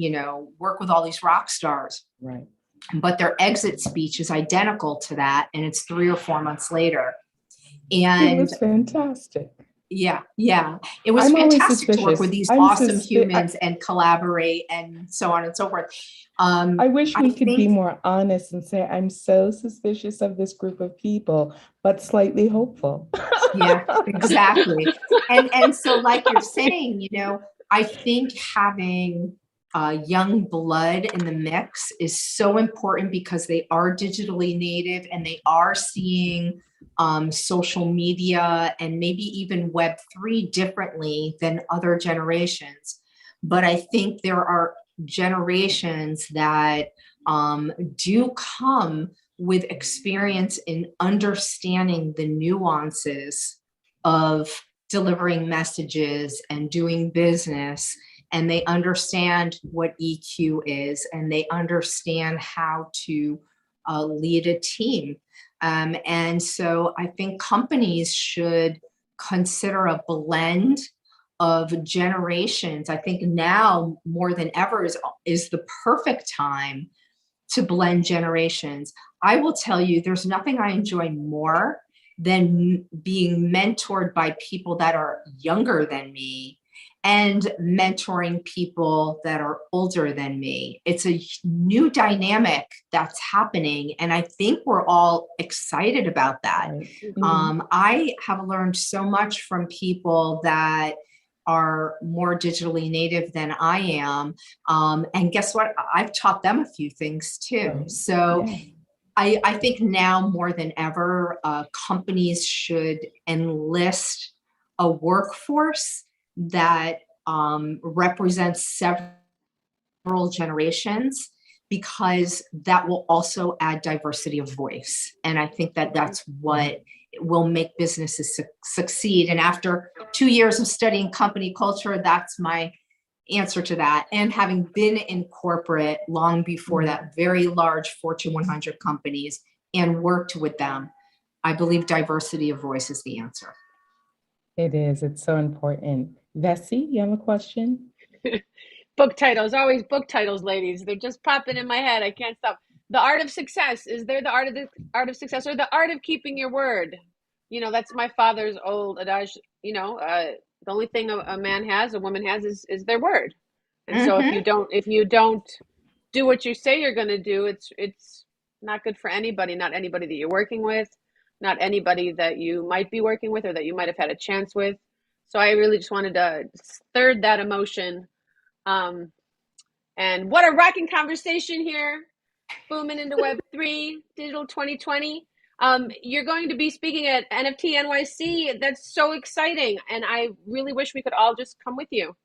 work with all these rock stars. Right. But their exit speech is identical to that, and it's 3 or 4 months later. And it was fantastic. Yeah. It was fantastic to work with these awesome humans and collaborate and so on and so forth. I wish we could be more honest and say, I'm so suspicious of this group of people, but slightly hopeful. Yeah, exactly. And so, like you're saying, I think having young blood in the mix is so important, because they are digitally native, and they are seeing social media and maybe even Web3 differently than other generations. But I think there are generations that do come with experience in understanding the nuances of delivering messages and doing business, and they understand what EQ is, and they understand how to lead a team. And so I think companies should consider a blend of generations. I think now more than ever is the perfect time to blend generations. I will tell you, there's nothing I enjoy more than being mentored by people that are younger than me and mentoring people that are older than me. It's a new dynamic that's happening, and I think we're all excited about that. I have learned so much from people that are more digitally native than I am. And guess what? I've taught them a few things too. So I think now more than ever, companies should enlist a workforce that represents several generations, because that will also add diversity of voice. And I think that that's what will make businesses succeed. And after 2 years of studying company culture, that's my answer to that. And having been in corporate long before that, very large Fortune 100 companies, and worked with them, I believe diversity of voice is the answer. It is. It's so important. Vessi, you have a question? Book titles, always book titles, ladies. They're just popping in my head. I can't stop. The Art of Success. Is there the art of success, or the art of keeping your word? You know, that's my father's old adage. You know, the only thing a man has, a woman has, is their word. And so if you don't do what you say you're going to do, it's not good for anybody. Not anybody that you're working with, not anybody that you might be working with or that you might have had a chance with. So I really just wanted to stir that emotion. And what a rocking conversation here, booming into Web3, Digital 2020. You're going to be speaking at NFT NYC. That's so exciting. And I really wish we could all just come with you.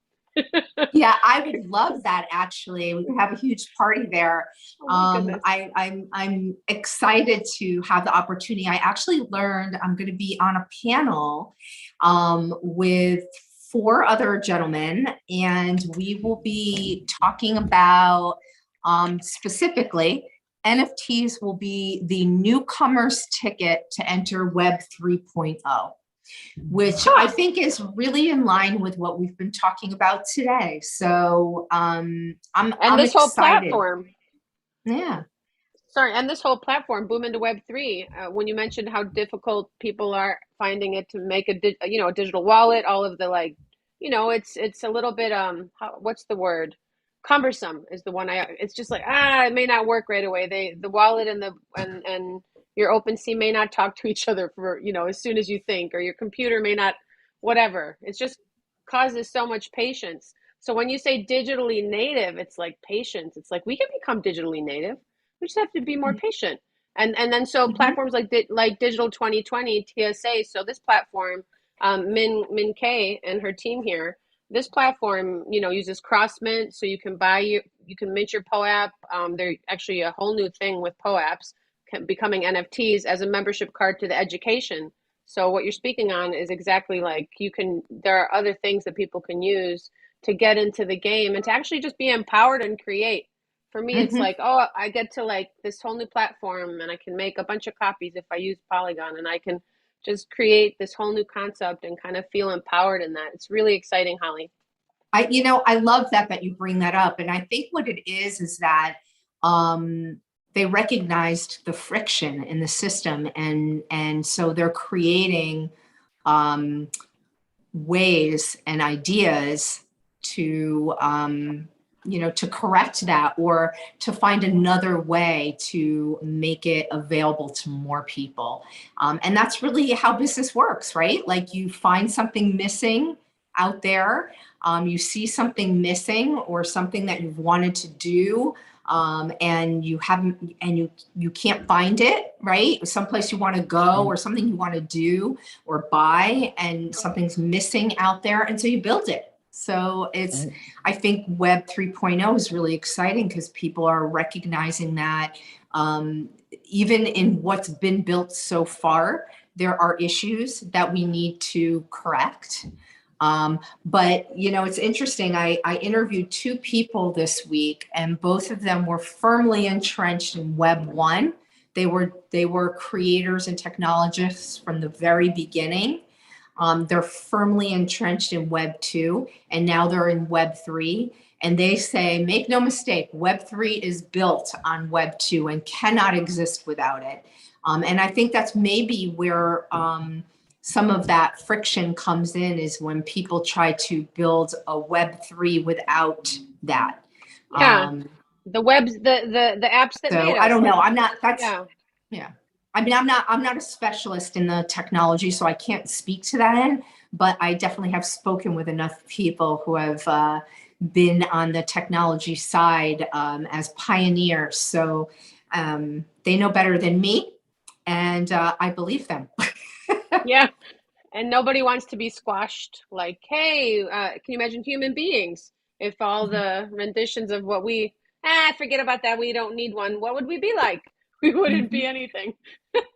Yeah, I would love that. Actually, we could have a huge party there. I'm excited to have the opportunity. I actually learned I'm going to be on a panel with 4 other gentlemen, and we will be talking about specifically NFTs will be the newcomer's ticket to enter Web 3.0. Which I think is really in line with what we've been talking about today. So I'm this whole excited. Platform. Yeah. Sorry, and this whole platform, boom into Web3. When you mentioned how difficult people are finding it to make a digital wallet, all of the it's a little bit what's the word? Cumbersome is the one it's just like it may not work right away. The wallet and your OpenSea may not talk to each other for as soon as you think, or your computer may not, whatever. It just causes so much patience. So when you say digitally native, it's like patience. It's like we can become digitally native. We just have to be more patient. And then so platforms like Digital 2020, TSA. So this platform, Min K and her team here, this platform, uses cross mint, so you can mint your POAP. They're actually a whole new thing with POAPs becoming NFTs as a membership card to the education. So what you're speaking on is exactly like there are other things that people can use to get into the game and to actually just be empowered and create. For me, it's like, I get to this whole new platform, and I can make a bunch of copies if I use Polygon, and I can just create this whole new concept and kind of feel empowered in that. It's really exciting, Holly. I love that you bring that up. And I think what it is that they recognized the friction in the system, and so they're creating ways and ideas to to correct that, or to find another way to make it available to more people. And that's really how business works, right? Like, you find something missing out there, you see something missing or something that you've wanted to do, and you haven't, and you can't find it, right? Someplace you want to go, or something you want to do or buy, and something's missing out there, and so you build it. So I think Web 3.0 is really exciting because people are recognizing that even in what's been built so far, there are issues that we need to correct. But it's interesting. I interviewed 2 people this week, and both of them were firmly entrenched in Web 1. They were creators and technologists from the very beginning. They're firmly entrenched in Web 2, and now they're in Web 3. And they say, make no mistake, Web 3 is built on Web 2 and cannot exist without it. And I think that's maybe where some of that friction comes in is when people try to build a Web3 without that. Yeah. The webs, the apps that made So us. I don't know. I'm not, Yeah. yeah. I mean, I'm not a specialist in the technology, so I can't speak to that end, but I definitely have spoken with enough people who have been on the technology side as pioneers. So they know better than me, and I believe them. Yeah. And nobody wants to be squashed. Like, hey, can you imagine human beings if all the renditions of what we, forget about that, we don't need one. What would we be like? We wouldn't be anything.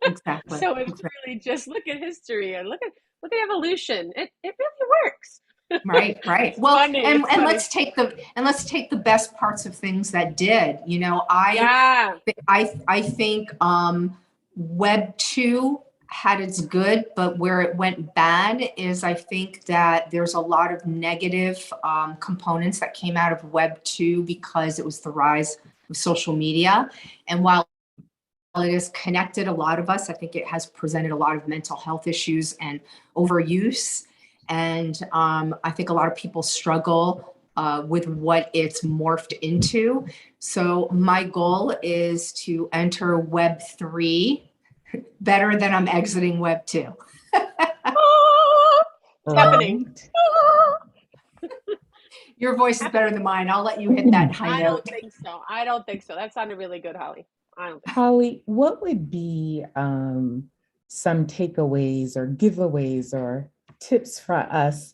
Exactly. So it's really just look at history and look at evolution. It really works. Right. Well, funny, and it's funny. let's take the best parts of things that did. You know, Yeah. I think Web 2 had its good, but where it went bad is I think that there's a lot of negative components that came out of Web 2 because it was the rise of social media. And while it has connected a lot of us, I think it has presented a lot of mental health issues and overuse. And I think a lot of people struggle with what it's morphed into. So my goal is to enter Web 3 better than I'm exiting Web 2. It's happening. Your voice is better than mine. I'll let you hit that high I note. don't think so. That sounded really good, Holly. Holly, what would be some takeaways or giveaways or tips for us?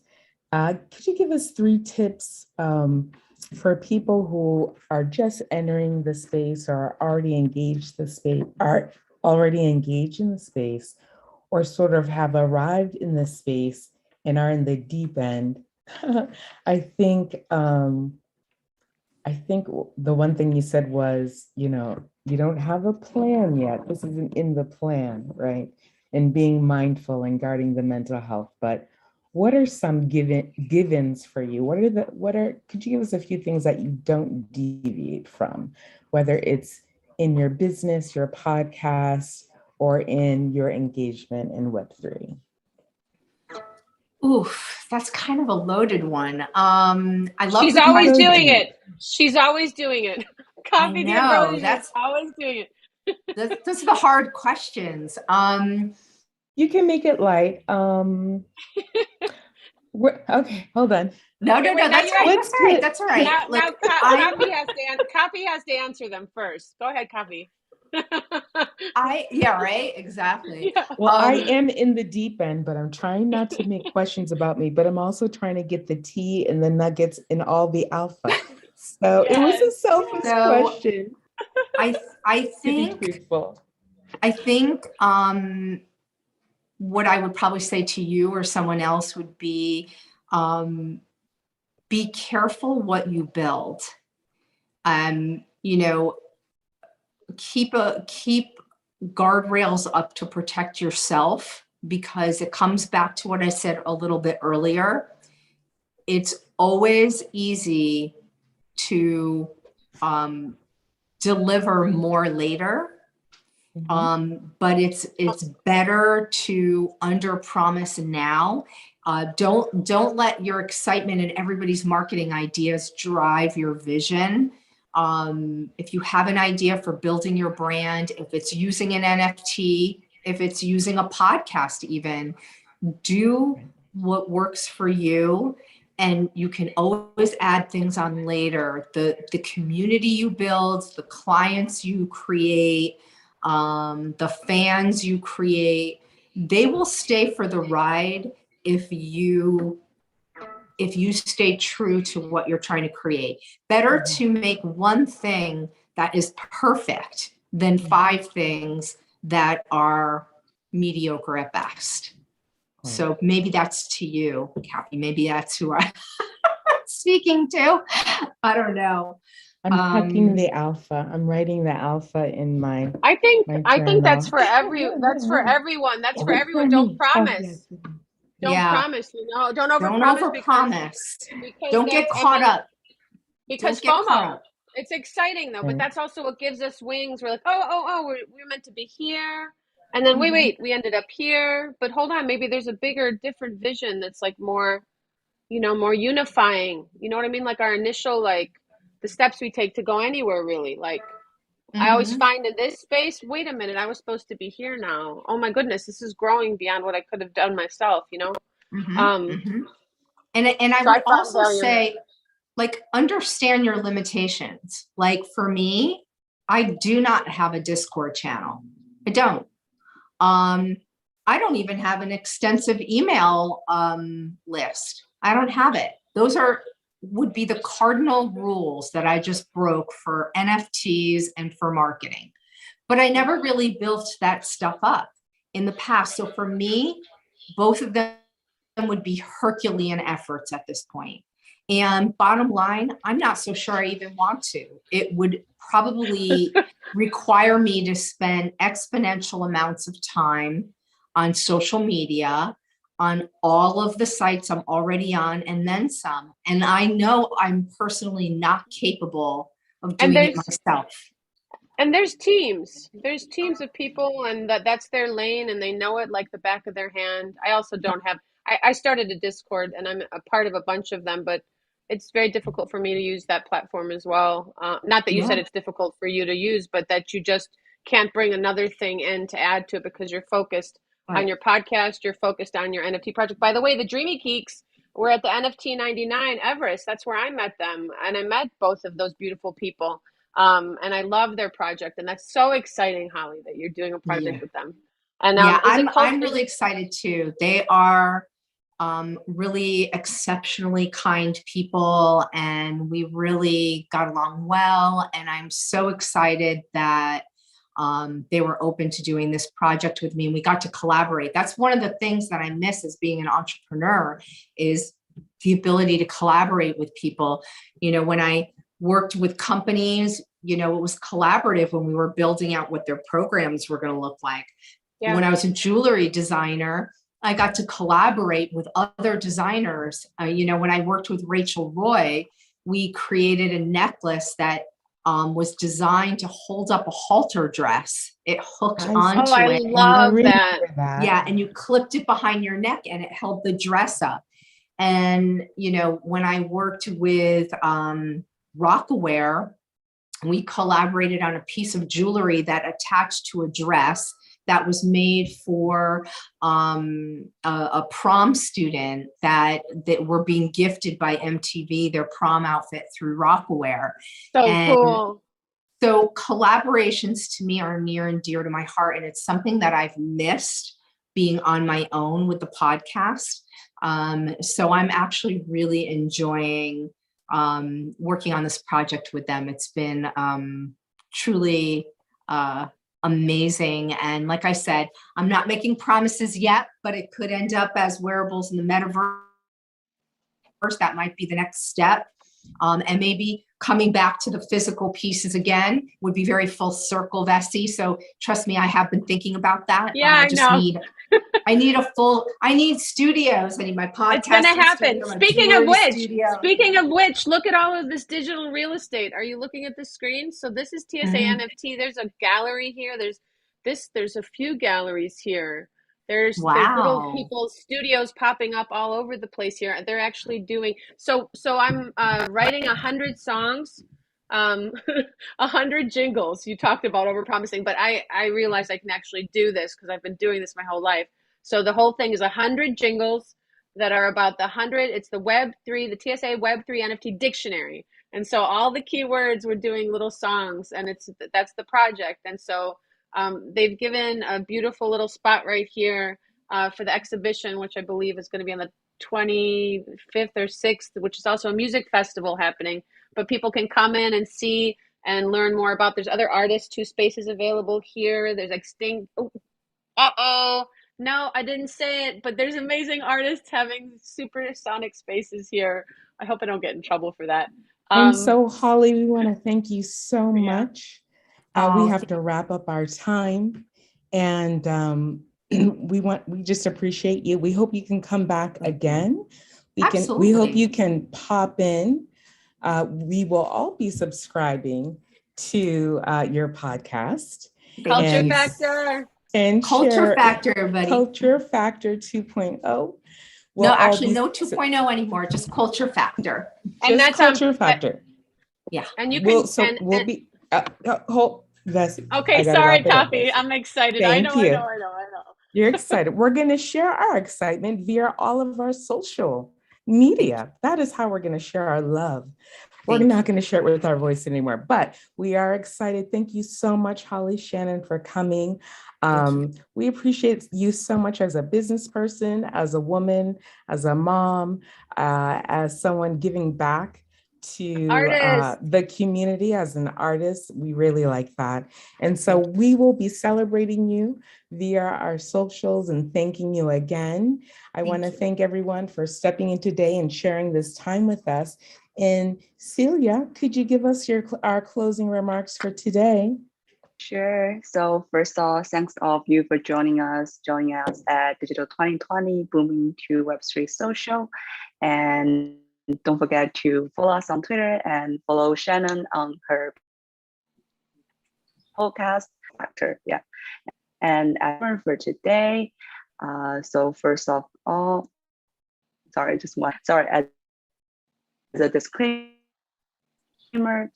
Could you give us 3 tips for people who are just entering the space or are already engaged in the space, or sort of have arrived in the space and are in the deep end? I think the one thing you said was, you don't have a plan yet. This isn't in the plan, right? And being mindful and guarding the mental health. But what are some givens for you? Could you give us a few things that you don't deviate from, whether it's in your business, your podcast, or in your engagement in Web3? Oof, that's kind of a loaded one. I love She's the always question. doing it. She's always doing it. Coffee the Ambrosia, that's always doing it. those are the hard questions. You can make it light. Okay, hold on. No, that's all right. That's all right. Now, Coffee has to answer them first. Go ahead, Coffee. Right, exactly. Yeah. Well, I am in the deep end, but I'm trying not to make questions about me, but I'm also trying to get the tea and the nuggets and all the alpha. So It was a selfish question. I think what I would probably say to you or someone else would be careful what you build. Keep guardrails up to protect yourself, because it comes back to what I said a little bit earlier. It's always easy to deliver more later. But it's better to under promise now. Don't let your excitement and everybody's marketing ideas drive your vision. If you have an idea for building your brand, if it's using an NFT, if it's using a podcast, even, do what works for you. And you can always add things on later. The community you build, the clients you create, the fans you create, they will stay for the ride if you stay true to what you're trying to create. Better to make one thing that is perfect than 5 things that are mediocre at best. So maybe that's to you, Kathy. Maybe that's who I'm speaking to. I don't know. I'm tucking the alpha. I'm writing the alpha in my. I think that's for journal. that's for everyone. That's for everyone. Don't promise. Don't promise. Don't overpromise. Because don't get caught up. Because FOMO. It's exciting though, but that's also what gives us wings. We're like, we're meant to be here. And then Mhm. wait, we ended up here, but hold on, maybe there's a bigger, different vision that's like more, more unifying. You know what I mean? Like our initial, like the steps we take to go anywhere, really. Like I always Mhm. find in this space, wait a minute, I was supposed to be here now. Oh my goodness, this is growing beyond what I could have done myself, Mhm. Um, Mhm. And I so I would found also value in that. say, like, understand your limitations. Like for me, I do not have a Discord channel. I don't. Um, I don't even have an extensive email list. I don't have it. Those would be the cardinal rules that I just broke for NFTs and for marketing. But I never really built that stuff up in the past. So for me, both of them would be Herculean efforts at this point. And bottom line, I'm not so sure I even want to. It would probably require me to spend exponential amounts of time on social media, on all of the sites I'm already on, and then some. And I know I'm personally not capable of And doing it myself. there's teams of people, and that's their lane, and they know it like the back of their hand. I also don't have, I started a Discord, and I'm a part of a bunch of them, but it's very difficult for me to use that platform as well. Not that you said Yeah. it's difficult for you to use, but that you just can't bring another thing in to add to it because you're focused on Right. your podcast, you're focused on your NFT project. By the way, the Dreamy Geeks were at the NFT 99 Everest. That's where I met them, and I met both of those beautiful people. And I love their project, and that's so exciting, Holly, that you're doing a project Yeah. with them. And Yeah, is it called? I'm really excited too. They are really exceptionally kind people, and we really got along well. And I'm so excited that they were open to doing this project with me, and we got to collaborate. That's one of the things that I miss as being an entrepreneur, is the ability to collaborate with people. When I worked with companies, it was collaborative when we were building out what their programs were going to look like. Yeah. When I was a jewelry designer, I got to collaborate with other designers. When I worked with Rachel Roy, we created a necklace that was designed to hold up a halter dress. It hooked I onto I it. love that. remember that. Yeah, and you clipped it behind your neck, and it held the dress up. And when I worked with Rockaware, we collaborated on a piece of jewelry that attached to a dress that was made for a prom student that were being gifted by MTV their prom outfit through Rockaware. So And cool. so collaborations to me are near and dear to my heart, and it's something that I've missed being on my own with the podcast. So I'm actually really enjoying working on this project with them. It's been truly amazing. And like I said, I'm not making promises yet, but it could end up as wearables in the metaverse. That might be the next step. And maybe coming back to the physical pieces again would be very full circle, Vessi. So trust me, I have been thinking about that. Yeah, I I just know. I need studios. I need my podcast. It's gonna happen. Studio, my Speaking of jewelry which, look at all of this digital real estate. Are you looking at the screen? So this is TSA NFT. There's a gallery here. There's a few galleries here. There's little Wow. people's studios popping up all over the place here. They're actually doing so I'm writing 100 songs, 100 jingles. You talked about overpromising, but I realized I can actually do this because I've been doing this my whole life. So the whole thing is 100 jingles that are about it's the Web3, the TSA Web3 NFT dictionary. And so all the keywords, we're doing little songs, and that's the project. And so they've given a beautiful little spot right here for the exhibition, which I believe is going to be on the 25th or 6th, which is also a music festival happening. But people can come in and see and learn more about. There's other artists whose spaces available here. There's Extinct. Oh, no, I didn't say it, but there's amazing artists having supersonic spaces here. I hope I don't get in trouble for that. And so, Holly, we want to thank you so Yeah. much. We have to wrap up our time, and we just appreciate you. We hope you can come back again. We hope you can pop in. We will all be subscribing to your podcast. Culture Factor. and Culture share factor, everybody. Culture Factor 2.0. No, We'll all actually, be- no 2.0 anymore, just culture factor. And just that's Culture Factor. and you We'll, can so we'll be hold Vessi. okay, I gotta sorry, wrap it up, Taffy. Vessi. I'm excited. Thank I you. know. You're excited. We're going to share our excitement via all of our social media. That is how we're going to share our love. We're not going to share it with our voice anymore, but we are excited. Thank you so much, Holly Shannon, for coming. We appreciate you so much as a business person, as a woman, as a mom, as someone giving back to the community, as an artist. We really like that. And so we will be celebrating you via our socials and thanking you again. I want to thank everyone for stepping in today and sharing this time with us. And Celia, could you give us our closing remarks for today? Sure. So first off, thanks all of you for joining us at Digital 2020, Booming to Web3 Social. And don't forget to follow us on Twitter and follow Shannon on her podcast factor. Yeah. And as for today, so first of all, as a disclaimer,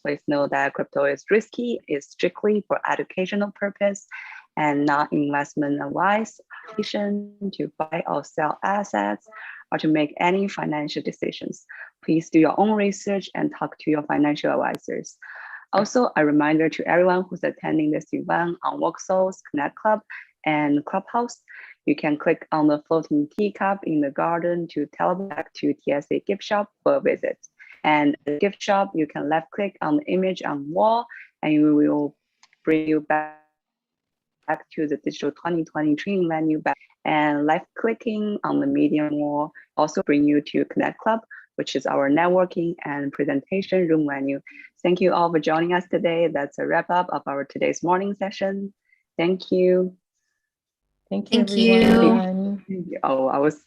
please know that crypto is risky, it's strictly for educational purpose and not investment advice to buy or sell assets or to make any financial decisions. Please do your own research and talk to your financial advisors. Also, a reminder to everyone who's attending this event on Voxels, Connect Club, and Clubhouse, you can click on the floating teacup in the garden to teleport back to TSA gift shop for a visit. And the gift shop, you can left click on the image on the wall and it will bring you back to the Digital 2020 training menu back. And left clicking on the medium wall also bring you to Connect Club, which is our networking and presentation room menu. Thank you all for joining us today. That's a wrap up of our today's morning session. Thank you. Thank you, everyone. Oh, I was.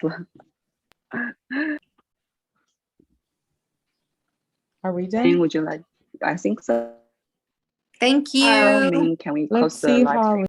Are we done? Would you like? I think so. Thank you. Can we close Let's the see, live stream? Holly.